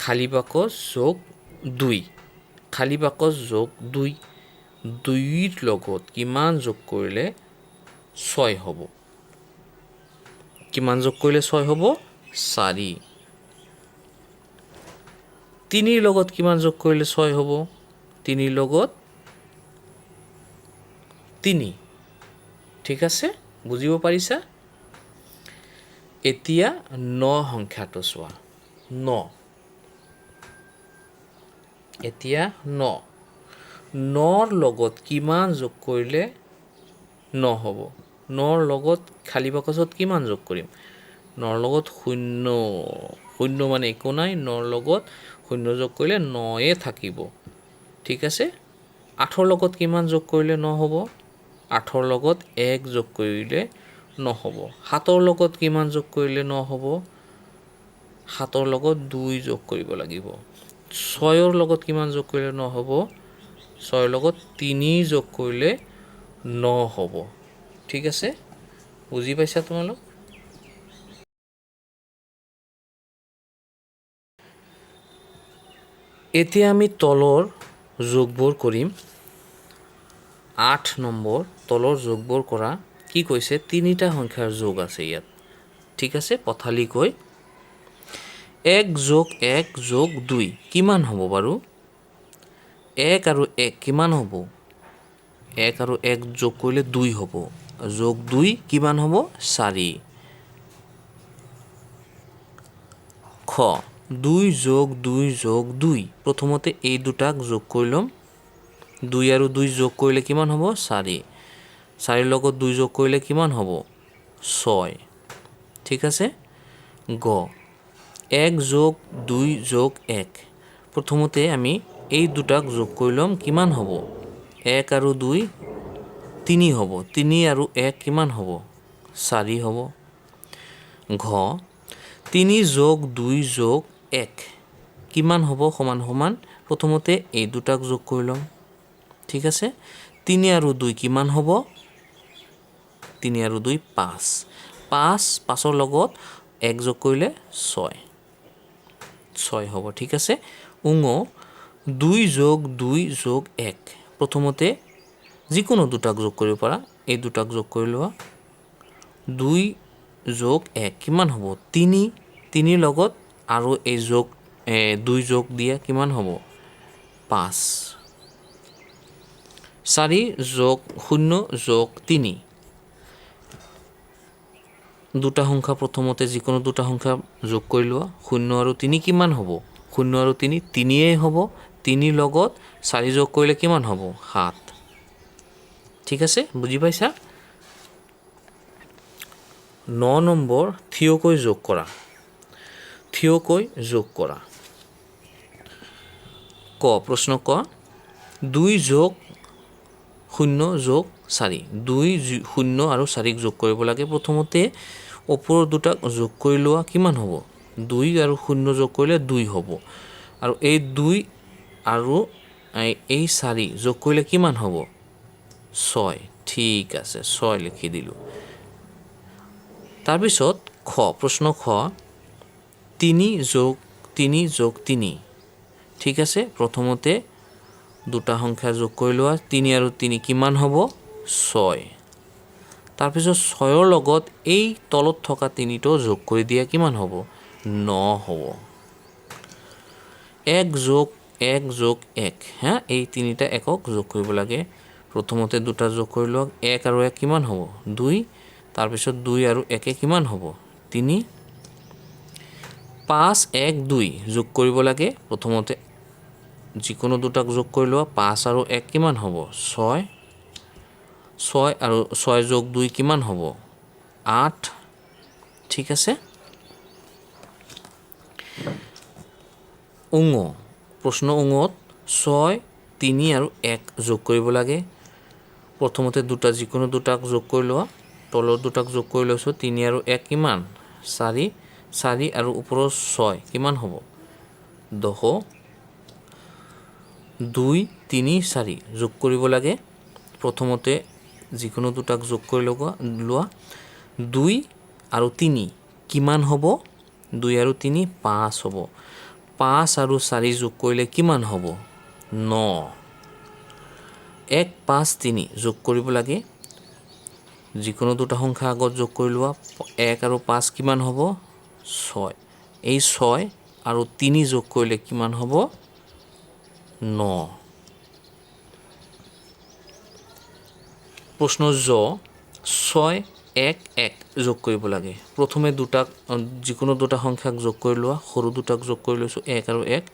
খালী বাকচ যোগ 2 খালী বাকচ যোগ 2ৰ লগত কিমান যোগ কৰিলে 6 হ'ব কিমান যোগ কৰিলে 6 হ'ব 4 3ৰ লগত কিমান যোগ কৰিলে 6 হ'ব 3ৰ লগত 3 ঠিক আছে বুজিব পাৰিছা এতিয়া 9 সংখ্যাটো চোৱা 9 এতিয়া 9ৰ লগত কিমান যোগ কৰিলে 9 হ'ব 9ৰ লগত খালী বাকচত কিমান যোগ কৰিম 9ৰ লগত 0 মানে একো নাই 9ৰ লগত 0 যোগ কৰিলে 9 থাকিব ঠিক আছে 8ৰ লগত কিমান যোগ কৰিলে 9 হ'ব 8ৰ লগত 1 যোগ কৰিলে 9 হ'ব 7ৰ লগত কিমান যোগ কৰিলে 9 হ'ব 7ৰ লগত 2 যোগ কৰিব লাগিব 6ৰ লগত কিমান যোগ কৰিলে 9 হ'ব 6ৰ লগত 3 যোগ কৰিলে 9 হ'ব ঠিক আছে বুজি পাইছা তোমালোক এতিয়া আমি তলৰ যোগবোৰ কৰিম 8 নম্বৰ তলৰ যোগবোৰ কৰা কি কৈছে 3টা সংখ্যাৰ যোগ আছে ইয়াত ঠিক আছে পথালিকৈ 1 যোগ 1 যোগ 2 কিমান হ'ব বাৰু 1 আৰু 1 কিমান হ'ব 1 আৰু 1 যোগ কৰিলে 2 হ'ব যোগ 2 কিমান হ'ব 4 খ 2 যোগ 2 যোগ 2 প্ৰথমতে এই দুটাক যোগ কৰি ল'ম 2 আৰু 2 যোগ কৰিলে কিমান হ'ব 4 4 লগত 2 যোগ কৰিলে কিমান হ'ব 6 ঠিক আছে গ 1 যোগ 2 যোগ 1 প্ৰথমতে আমি এই দুটাক যোগ কৰি ল'ম কিমান হ'ব 1 আৰু 2 3 হ'ব 3 আৰু 1 কিমান হ'ব 4 হ'ব ঘ 3 যোগ 2 যোগ 1 কিমান হ'ব সমান সমান প্ৰথমতে এই দুটাক যোগ কৰি ল'ম ঠিক আছে 3 আৰু 2 কিমান হ'ব 3 আৰু 2 5 5ৰ লগত 1 যোগ কৰিলে 6 হ'ব ঠিক আছে উঙ 2 যোগ 2 যোগ 1 প্ৰথমতে যিকোনো দুটাক যোগ কৰিব পাৰা এই দুটাক যোগ কৰি লোৱা 2 যোগ 1 কিমান হ'ব 3 লগত আৰু এই যোগ 2 যোগ দিয়া কিমান হ'ব 5 4 যোগ 0 যোগ 3 দুটা সংখ্যা প্ৰথমতে যিকোনো দুটা সংখ্যা যোগ কৰি লোৱা 0 আৰু 3 কিমান হ'ব 0 আৰু 3 3 হ'ব 3 লগত 4 যোগ কৰিলে কিমান হ'ব 7 ঠিক আছে বুজি পাইছা 9 নম্বৰ থিয়কৈ যোগ কৰা ক প্ৰশ্ন ক 2 যোগ 0 যোগ 4 2 0 আৰু 4 যোগ কৰিব লাগে প্ৰথমতে ওপৰৰ দুটাক যোগ কৰি লোৱা কিমান হ'ব 2 আৰু 0 যোগ কৰিলে 2 হ'ব আৰু এই 2 আৰু এই 4 যোগ কৰিলে কিমান হ'ব 6 ঠিক আছে 6 লিখি দিলোঁ তাৰপিছত খ প্ৰশ্ন খ 3 যোগ 3 ঠিক আছে প্ৰথমতে দুটা সংখ্যা যোগ কৰি লোৱা 3 আৰু 3 কিমান হ'ব 6 তাৰপিছত 6ৰ লগত এই তলত থকা 3টো যোগ কৰি দিয়া কিমান হ'ব 9 হ'ব 1 যোগ 1 হা এই তিনিটা একক যোগ কৰিব লাগে প্ৰথমতে দুটা যোগ কৰি লোৱা 1 আৰু 1 কিমান হ'ব 2 তাৰপিছত 2 আৰু 1 কিমান হ'ব 3 5 1 2 যোগ কৰিব লাগে প্ৰথমতে যিকোনো দুটাক যোগ কৰি লোৱা 5 আৰু 1 কিমান হ'ব 6 আৰু 6 যোগ 2 কিমান হ'ব 8 ঠিক আছে উঙ প্ৰশ্ন উঙত 6 3 আৰু 1 যোগ কৰিব লাগে প্ৰথমতে যিকোনো দুটাক যোগ কৰি লোৱা তলৰ দুটাক যোগ কৰি লৈছোঁ 3 আৰু 1 কিমান 4 আৰু ওপৰৰ 6 কিমান হ'ব 10 2 3 4 যোগ কৰিব লাগে প্ৰথমতে যিকোনো দুটাক যোগ কৰি লোৱা 2 আৰু 3 কিমান হ'ব 2 আৰু 3 5 হ'ব 5 আৰু 4 যোগ কৰিলে কিমান হ'ব 9 1 5 3 যোগ কৰিব লাগে যিকোনো দুটা সংখ্যা আগত যোগ কৰি লোৱা 1 আৰু 5 কিমান হ'ব 6 এই 6 আৰু 3 যোগ কৰিলে কিমান হ'ব 9 প্ৰশ্ন জ 6 1 1 যোগ কৰিব লাগে প্ৰথমে যিকোনো দুটা সংখ্যাক যোগ কৰি লোৱা সৰু দুটাক যোগ কৰি লৈছোঁ 1 আৰু 1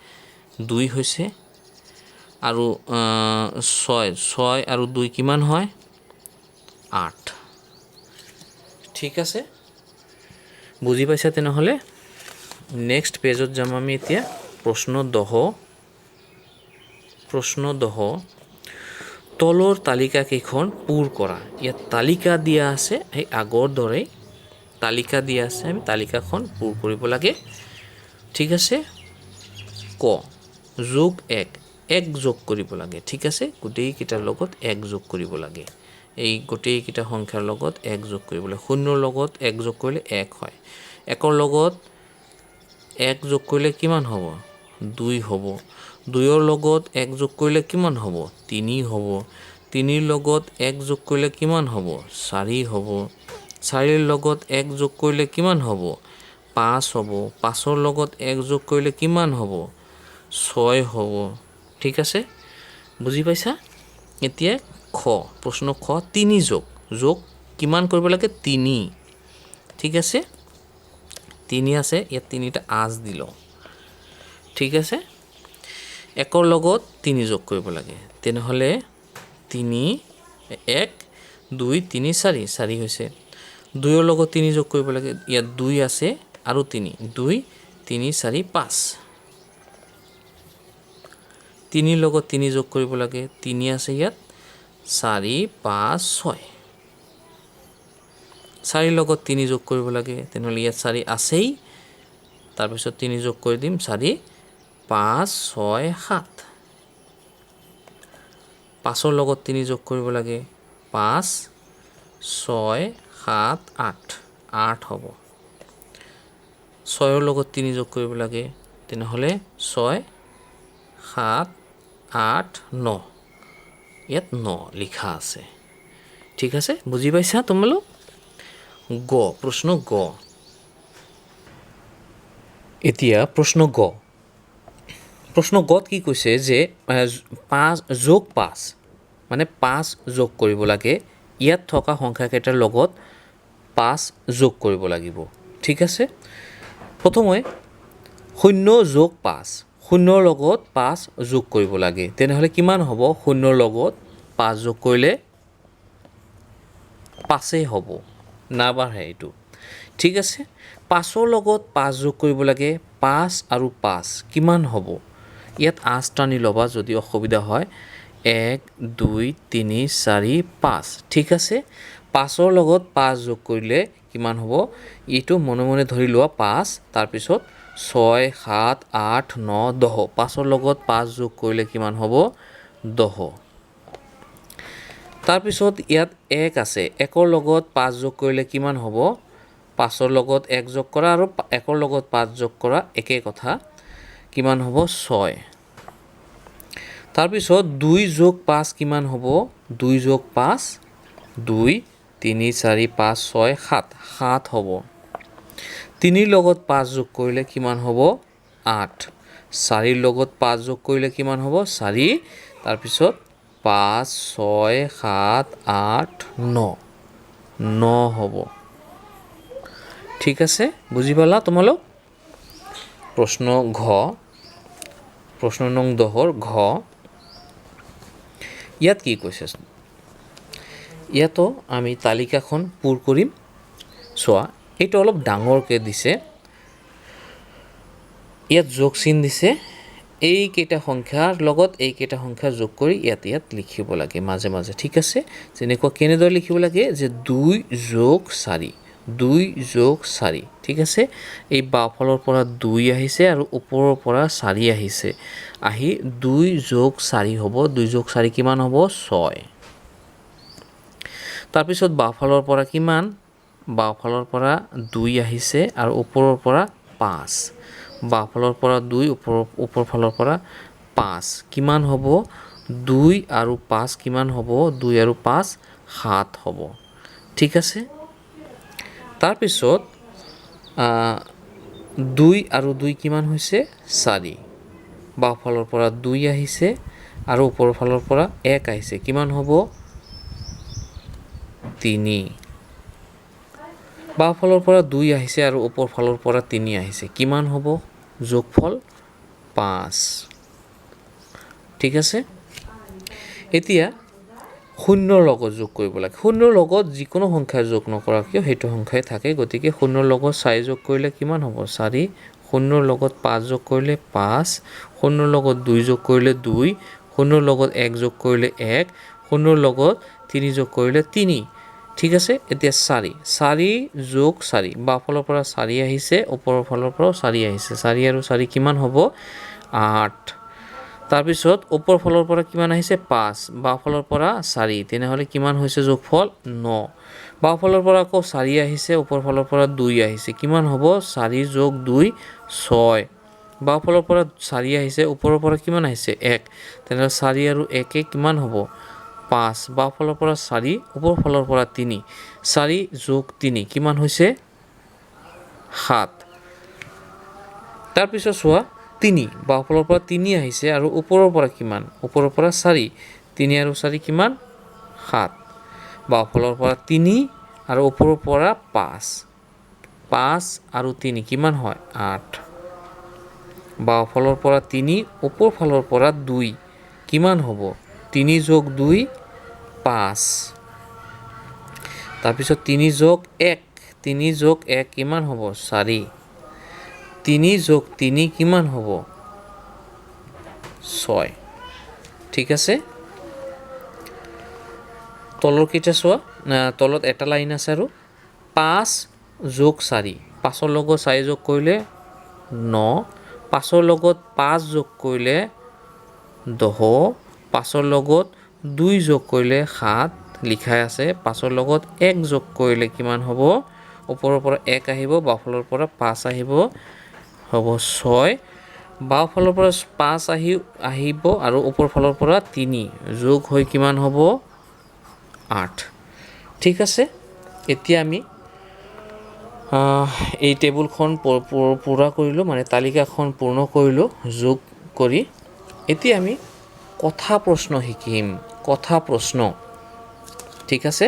2 হৈছে আৰু 6 আৰু 2 কিমান হয় 8 ঠিক আছে বুজি পাইছা তেনেহ'লে নেক্সট পেজত যাম আমি এতিয়া প্ৰশ্ন 10 তলৰ তালিকা কেইখন পূৰ কৰা ইয়াত তালিকা দিয়া আছে সেই আগৰ দৰেই তালিকা দিয়া আছে আমি তালিকাখন পূৰ কৰিব লাগে ঠিক আছে ক যোগ 1 যোগ কৰিব লাগে ঠিক আছে গোটেইকেইটাৰ লগত 1 যোগ কৰিব লাগে এই গোটেইকেইটা সংখ্যাৰ লগত 1 যোগ কৰিব লাগে 0ৰ লগত 1 যোগ কৰিলে 1 হয় 1ৰ লগত 1 যোগ কৰিলে কিমান হ'ব 2 হ'ব 2ৰ লগত 1 যোগ কৰিলে কিমান হ'ব 3 হ'ব 3ৰ লগত 1 যোগ কৰিলে কিমান হ'ব 4 হ'ব 4ৰ লগত 1 যোগ কৰিলে কিমান হ'ব 5 হ'ব 5ৰ লগত 1 যোগ কৰিলে কিমান হ'ব 6 হ'ব ঠিক আছে বুজি পাইছা এতিয়া খ প্ৰশ্ন খ 3 যোগ কিমান কৰিব লাগে 3 ঠিক আছে 3 আছে ইয়াত 3টা আজ দিল ঠিক আছে একৰ লগত 3 যোগ কৰিব লাগে তেনেহলে 3 1 2 3 4 4 হৈছে 2 ৰ লগত 3 যোগ কৰিব লাগে ইয়াত 2 আছে আৰু 3 2 3 4 5 3 লগত 3 যোগ কৰিব লাগে 3 আছে ইয়াত 4 5 6 4 লগত 3 যোগ কৰিব লাগে তেনেহলে ইয়াত 4 আছেই তাৰ পিছত 3 যোগ কৰি দিম 4 5 6 7 5 ৰ লগত 3 যোগ কৰিব লাগে 5 6 7 8 8 হ'ব 6 ৰ লগত 3 যোগ কৰিব লাগে তেনেহলে 6 7 8 9 ইয়াত 9 লিখা আছে ঠিক আছে বুজি পাইছা তোমালোক গ প্ৰশ্ন গ এতিয়া প্ৰশ্ন গ প্ৰশ্ন গত কি কৈছে যে 5 যোগ 5 মানে 5 যোগ কৰিব লাগে ইয়াত থকা সংখ্যা কেইটাৰ লগত 5 যোগ কৰিব লাগিব ঠিক আছে প্ৰথমে 0 যোগ 5 0 ৰ লগত 5 যোগ কৰিব লাগে তেনেহলে কিমান হ'ব 0 ৰ লগত 5 যোগ কৰিলে 5 হ'ব না বাঢ়ে এইটো ঠিক আছে 5 ৰ লগত 5 যোগ কৰিব লাগে 5 আৰু 5 কিমান হ'ব ইয়াত 8 টানি লবা যদি অসুবিধা হয় 1 2 3 4 5 ঠিক আছে 5 ৰ লগত 5 যোগ কৰিলে কিমান হ'ব ইটো মনে মনে ধৰি লোৱা 5 তাৰ পিছত 6 7 8 9 10 5 ৰ লগত 5 যোগ কৰিলে কিমান হ'ব 10 তাৰ পিছত ইয়াত 1 আছে 1 ৰ লগত 5 যোগ কৰিলে কিমান হ'ব 5 ৰ লগত 1 যোগ কৰা আৰু 1 ৰ লগত 5 যোগ কৰা একে কথা কিমান হ'ব 6 তাৰ পিছত 2 যোগ 5 কিমান হ'ব 2 যোগ 5 2 3 4 5 6 7 7 হ'ব 3 ৰ লগত 5 যোগ কৰিলে কিমান হ'ব 8 4 ৰ লগত 5 যোগ কৰিলে কিমান হ'ব 4 তাৰ পিছত 5 6 7 8 9 9 হ'ব ঠিক আছে বুজি পালা তোমালোক প্ৰশ্ন ঘ প্ৰশ্ন নং 10 ঘ ইয়াত কি কৈছে ইয়াতো আমি তালিকাখন পূৰ কৰিম চোৱা এইটো অলপ ডাঙৰকৈ দিছে ইয়াত যোগ চিন দিছে এই কেইটা সংখ্যাৰ লগত এই কেইটা সংখ্যা যোগ কৰি ইয়াত লিখিব লাগে মাজে মাজে ঠিক আছে যেনেকুৱা কেনেদৰে লিখিব লাগে যে 2 যোগ 4 2 যোগ 4 ঠিক আছে এই বাওঁফালৰ পৰা 2 আহিছে আৰু ওপৰৰ পৰা 4 আহিছে আহি 2 যোগ 4 হ'ব 2 যোগ 4 কিমান হ'ব 6 তাৰ পিছত বাওঁফালৰ পৰা কিমান বাওঁফালৰ পৰা 2 আহিছে আৰু ওপৰৰ পৰা 5 বাওঁফালৰ পৰা 2 ওপৰ ফালৰ পৰা 5 কিমান হ'ব 2 আৰু 5 কিমান হ'ব 2 আৰু 5 7 হ'ব ঠিক আছে তাৰ পিছত 2 আৰু 2 কিমান হৈছে 4 বাওঁফালৰ পৰা 2 আহিছে আৰু ওপৰৰ ফালৰ পৰা 1 আহিছে কিমান হ'ব 3 বাওঁফালৰ পৰা 2 আহিছে আৰু ওপৰ ফালৰ পৰা 3 আহিছে কিমান হ'ব যোগফল 5 ঠিক আছে এতিয়া 0 ৰ লগত যোগ কৰিব লাগে 0 ৰ লগত যিকোনো সংখ্যা যোগ নকৰা কিয় সেইটো সংখ্যাই থাকে গতিকে 0 ৰ লগত 4 যোগ কৰিলে কিমান হ'ব 4 0 ৰ লগত 5 যোগ কৰিলে 5 0 ৰ লগত 2 যোগ কৰিলে 2 0 ৰ লগত 1 যোগ কৰিলে 1 0 ৰ লগত 3 যোগ কৰিলে 3 ঠিক আছে এতিয়া 4 যোগ 4 বাওঁফালৰ পৰা 4 আহিছে ওপৰৰ ফালৰ পৰা 4 আহিছে 4 আৰু 4 কিমান হ'ব 8 তাৰ পিছত ওপৰ ফালৰ পৰা কিমান আহিছে 5 বাওঁফালৰ পৰা 4 তেনেহলে কিমান হৈছে যোগফল 9 বাওঁফালৰ পৰা আকৌ 4 আহিছে ওপৰ ফালৰ পৰা 2 আহিছে কিমান হ'ব 4 যোগ 2 6 বাওঁফালৰ পৰা 4 আহিছে ওপৰৰ পৰা কিমান আহিছে 1 তেনেহলে 4 আৰু 1 কিমান হ'ব 5 বাওঁফালৰ পৰা 4 ওপৰ ফালৰ পৰা 3 4 যোগ 3 কিমান হৈছে 7 তাৰ পিছত চোৱা 3 বাওঁফালৰ পৰা 3 আহিছে আৰু ওপৰৰ পৰা কিমান ওপৰৰ পৰা 4 3 আৰু 4 কিমান 7 বাওঁফালৰ পৰা 3 আৰু ওপৰৰ পৰা 5 5 আৰু 3 কিমান হয় 8 বাওঁফালৰ পৰা 3 ওপৰ ফালৰ পৰা 2 কিমান হ'ব 3 যোগ 2 5 তাৰপিছত 3 যোগ 1 3 যোগ 1 কিমান হ'ব 4 3 যোগ 3 কিমান হ'ব 6 ঠিক আছে তলৰ কেইটা চোৱা তলত এটা লাইন আছে আৰু 5 যোগ 4 5ৰ লগত 4 যোগ কৰিলে 9 5ৰ লগত 5 যোগ কৰিলে 10 5ৰ লগত 2 যোগ কৰিলে 7 লিখাই আছে 5ৰ লগত 1 যোগ কৰিলে কিমান হ'ব ওপৰৰ পৰা 1 আহিব বাওঁফালৰ পৰা 5 আহিব হ'ব 6 বাওঁফালৰ পৰা 5 আহিব আৰু ওপৰ ফালৰ পৰা 3 যোগ হৈ কিমান হ'ব 8 ঠিক আছে এতিয়া আমি এই টেবুলখন পূৰা কৰিলোঁ মানে তালিকাখন পূৰ্ণ কৰিলোঁ যোগ কৰি এতিয়া আমি কথা প্ৰশ্ন শিকিম কথা প্ৰশ্ন ঠিক আছে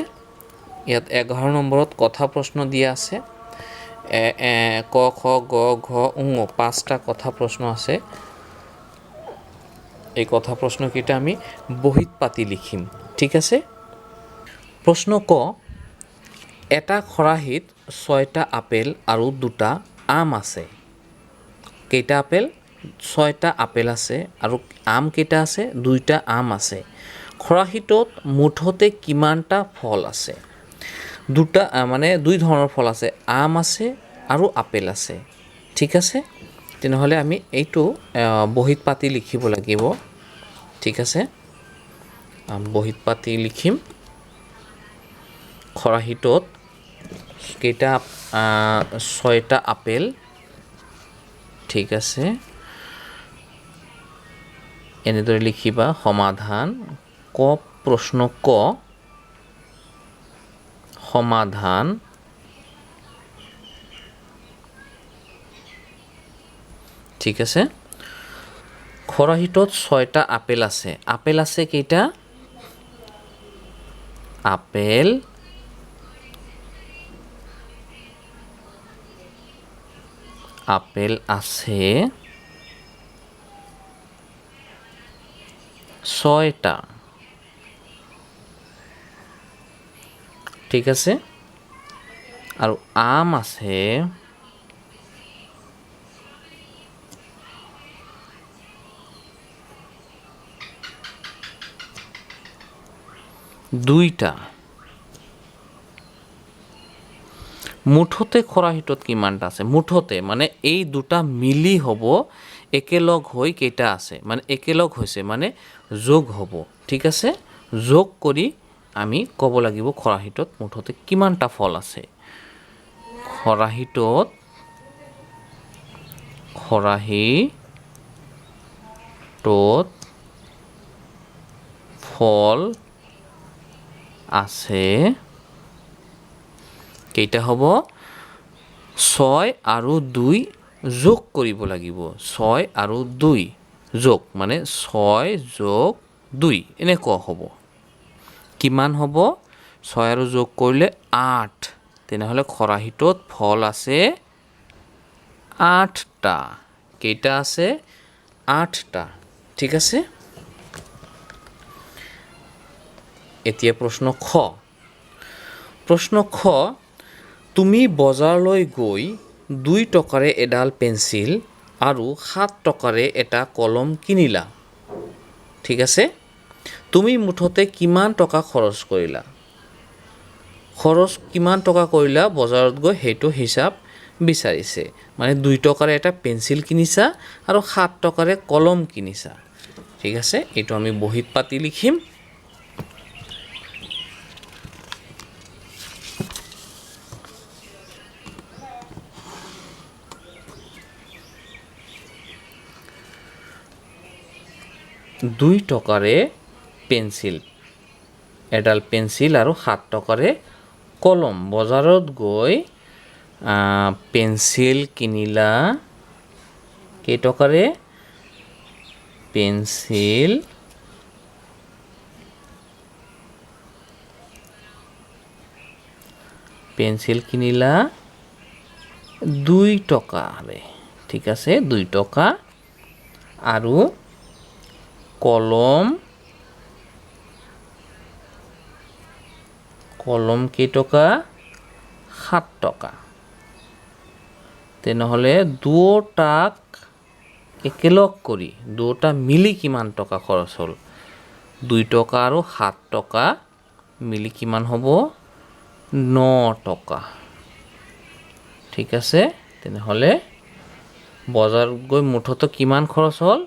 ইয়াত 11 নম্বৰত কথা প্ৰশ্ন দিয়া আছে ক খ গ ঘ ঙ 5টা কথা প্ৰশ্ন আছে এই কথা প্ৰশ্নকেইটা আমি বহীত পাতি লিখিম ঠিক আছে প্ৰশ্ন ক এটা খৰাহিত 6টা আপেল আৰু 2টা আম আছে কেইটা আপেল 6টা আপেল আছে আৰু আম কেইটা আছে 2টা আম আছে খৰাহিটোত মুঠতে কিমানটা ফল আছে দুটা মানে দুই ধৰণৰ ফল আছে আম আছে আৰু আপেল আছে ঠিক আছে তেনেহ'লে আমি এইটো বহীত পাতি লিখিব লাগিব ঠিক আছে বহীত পাতি লিখিম খৰাহিটোত কেইটা 6টা আপেল ঠিক আছে এনেদৰে লিখিবা সমাধান ক প্ৰশ্ন ক সমাধান ঠিক আছে খৰাহিটোত 6টা আপেল আছে কেইটা আপেল আছে 6টা ঠিক আছে আৰু আম আছে 2টা মুঠতে খৰাহিটোত কিমানটা আছে মুঠতে মানে এই দুটা মিলি হ'ব একেলগ হৈ কেইটা আছে মানে একেলগ হৈছে মানে যোগ হ'ব ঠিক আছে যোগ কৰি আমি ক'ব লাগিব খৰাহিটোত মুঠতে কিমানটা ফল আছে খৰাহিটোত ফল আছে কেইটা হ'ব 6 আৰু 2 যোগ কৰিব লাগিব 6 আৰু 2 যোগ মানে 6 যোগ 2 এনেকুৱা হ'ব কিমান হ'ব 6 আৰু যোগ কৰিলে 8 তেনেহ'লে খৰাহিটোত ফল আছে 8টা কেইটা আছে 8টা ঠিক আছে এতিয়া প্ৰশ্ন খ তুমি বজাৰলৈ গৈ 2 টকাৰে এডাল পেঞ্চিল আৰু 7 টকাৰে এটা কলম কিনিলা ঠিক আছে তুমি মুঠতে কিমান টকা খৰচ কৰিলা বজাৰত গৈ সেইটো হিচাপ বিচাৰিছে মানে 2 টকাৰে এটা পেঞ্চিল কিনিছা আৰু 7 টকাৰে কলম কিনিছা ঠিক আছে এইটো আমি বহীত পাতি লিখিম দুই টকাৰে পেঞ্চিল এডাল পেঞ্চিল আৰু 7 টকাৰে কলম বজাৰত গৈ পেঞ্চিল কিনিলা কেইটকাৰে পেঞ্চিল পেঞ্চিল কিনিলা 2 টকাৰে ঠিক আছে 2 টকা আৰু কলম কেইটকা 7 টকা তেনেহ'লে দুটাক একেলগ কৰি দুটা মিলি কিমান টকা খৰচ হ'ল 2 টকা আৰু 7 টকা মিলি কিমান হ'ব 9 টকা ঠিক আছে তেনেহ'লে বজাৰত গৈ মুঠতে কিমান খৰচ হ'ল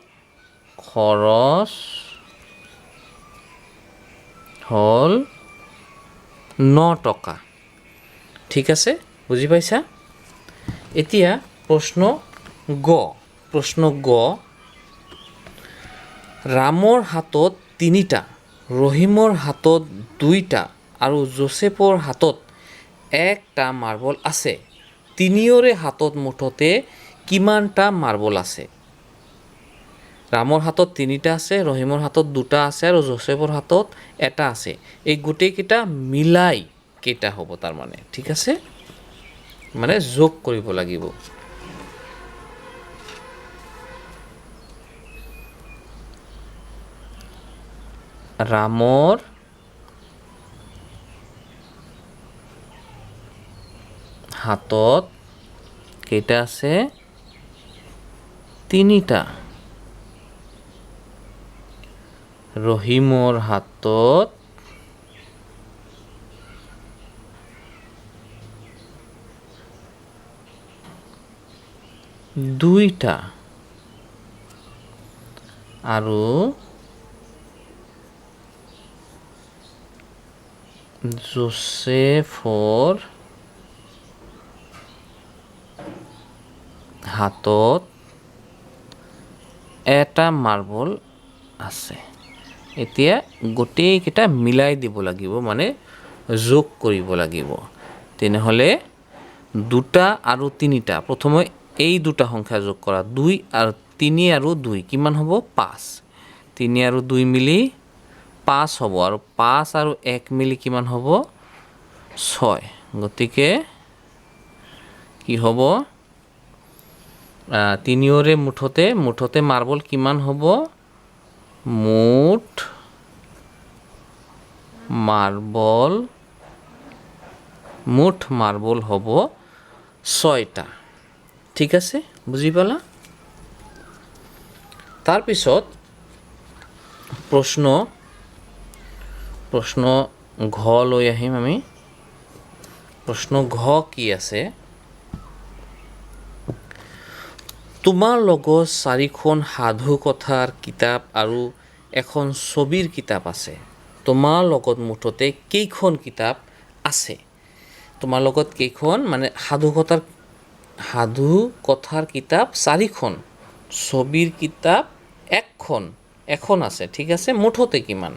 9 টকা ঠিক আছে বুজি পাইছা এতিয়া প্ৰশ্ন গ ৰামৰ হাতত 3টা ৰহিমৰ হাতত 2টা আৰু জোচেফৰ হাতত 1টা মাৰ্বল আছে তিনিওৰে হাতত মুঠতে কিমানটা মাৰ্বল আছে ৰামৰ হাতত 3টা আছে ৰহিমৰ হাতত 2টা আছে আৰু জোচেফৰ হাতত 1টা আছে এই গোটেইকেইটা মিলাই কেইটা হ'ব তাৰ মানে ঠিক আছে মানে যোগ কৰিব লাগিব ৰামৰ হাতত কেইটা আছে 3টা ৰহিমৰ হাতত 2টা আৰু জোচেফৰ হাতত 1টা মাৰ্বল আছে এতিয়া গোটেইকেইটা মিলাই দিব লাগিব মানে যোগ কৰিব লাগিব তেনেহ'লে 2টা আৰু 3টা প্ৰথমে এই দুটা সংখ্যা যোগ কৰা 2 আৰু 3 আৰু 2 কিমান হ'ব 5 3 আৰু 2 মিলি 5 হ'ব আৰু 5 আৰু 1 মিলি কিমান হ'ব 6 গতিকে কি হ'ব তিনিওৰে মুঠতে মাৰ্বল কিমান হ'ব মুঠ মাৰ্বল হ'ব 6টা ঠিক আছে বুজি পালা তাৰপিছত প্ৰশ্ন ঘ লৈ আহিম আমি প্ৰশ্ন ঘ কি আছে তোমাৰ লগত 4খন সাধু কথাৰ কিতাপ আৰু এখন ছবিৰ কিতাপ আছে তোমাৰ লগত মুঠতে কেইখন কিতাপ আছে তোমাৰ লগত কেইখন মানে সাধু কথাৰ কিতাপ 4খন ছবিৰ কিতাপ এখন আছে ঠিক আছে মুঠতে কিমান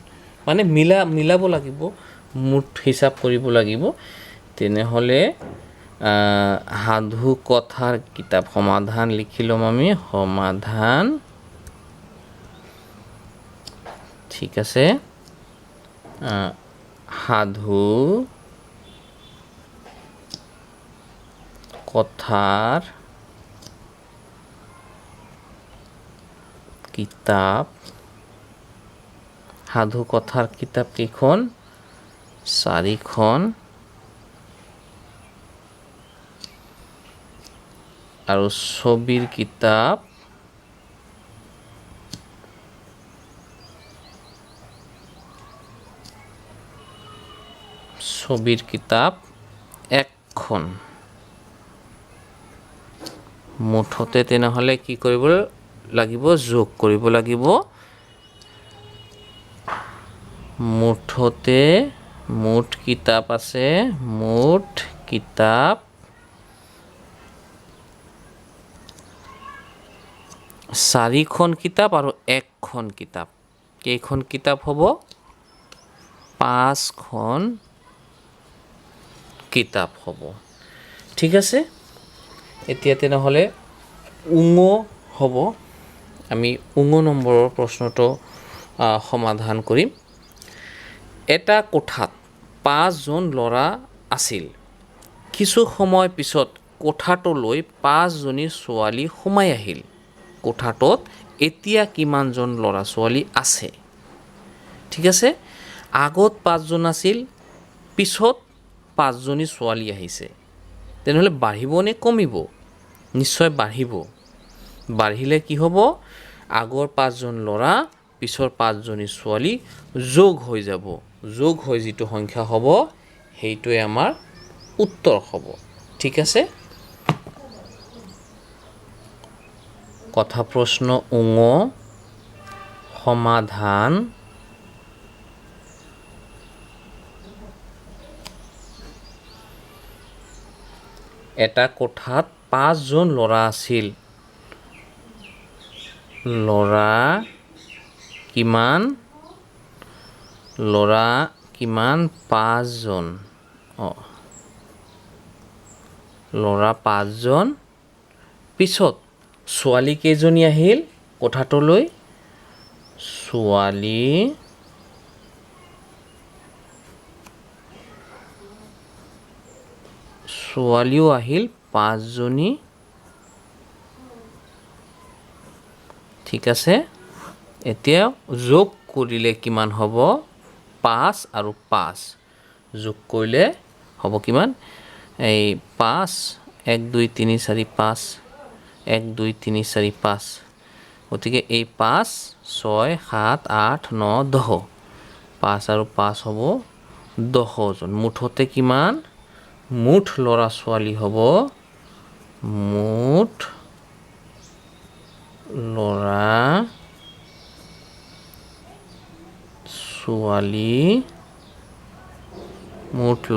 মানে মিলাব লাগিব মুঠ হিচাপ কৰিব লাগিব তেনেহ'লে সাধু কথাৰ কিতাপ সমাধান লিখি ল'ম আমি সমাধান ঠিক আছে সাধু কথাৰ কিতাপ কেইখন 4খন আৰু ছবিৰ কিতাপ এখন মুঠতে তেনেহ'লে কি কৰিব লাগিব যোগ কৰিব লাগিব মুঠতে মুঠ কিতাপ আছে মুঠ কিতাপ 4খন কিতাপ আৰু 1খন কিতাপ কেইখন কিতাপ হ'ব 5খন কিতাপ হ'ব ঠিক আছে এতিয়া তেনেহ'লে হ'ব আমি নম্বৰৰ প্ৰশ্নটো সমাধান কৰিম এটা কোঠাত 5জন ল'ৰা আছিল কিছু সময় পিছত কোঠাটোলৈ 5জনী ছোৱালী সোমাই আহিল। কোঠাটোত এতিয়া কিমানজন ল'ৰা ছোৱালী আছে? ঠিক আছে, আগত 5জন আছিল, পিছত 5জনী ছোৱালী আহিছে, তেনেহ'লে বাঢ়িব নে কমিব? নিশ্চয় বাঢ়িব। বাঢ়িলে কি হ'ব? আগৰ 5জন ল'ৰা, পিছৰ 5জনী ছোৱালী যোগ হৈ যাব। যোগ হৈ যিটো সংখ্যা হ'ব সেইটোৱে আমাৰ উত্তৰ হ'ব। ঠিক আছে, কথা প্ৰশ্ন সমাধান এটা কোঠাত 5জন ল'ৰা আছিল। ল'ৰা কিমান? 5জন। ল'ৰা 5জন। পিছত ছোৱালী কেইজনী আহিল কোঠাটোলৈ? ছোৱালীও আহিল 5জনী। ঠিক আছে, এতিয়া যোগ কৰিলে কিমান হ'ব? 5 আৰু 5 যোগ কৰিলে হ'ব কিমান? এই 5, 1 2 3 4 5, 1 2 3 4 5, গতিকে এই 5 6 7 8 9 10, 5 আৰু 5 হ'ব 10জন। মুঠতে কিমান? মুঠ ল'ৰা ছোৱালী হ'ব, মুঠ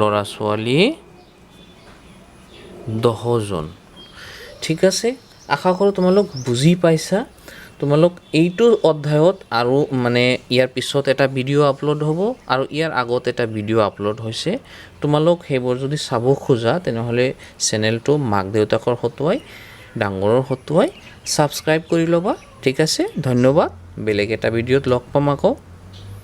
ল'ৰা ছোৱালী 10জন। ঠিক আছে, আশা কৰোঁ তোমালোক বুজি পাইছা। তোমালোক এইটো অধ্যায়ত আৰু ইয়াৰ পিছত এটা ভিডিঅ' আপলোড হ'ব আৰু ইয়াৰ আগত এটা ভিডিঅ' আপলোড হৈছে। তোমালোক সেইবোৰ যদি চাব খোজা তেনেহ'লে চেনেলটো মাক দেউতাকৰ হতুৱাই, ডাঙৰৰ হতুৱাই ছাবস্ক্ৰাইব কৰি ল'বা। ঠিক আছে, ধন্যবাদ। বেলেগ এটা ভিডিঅ'ত লগ পাম আকৌ।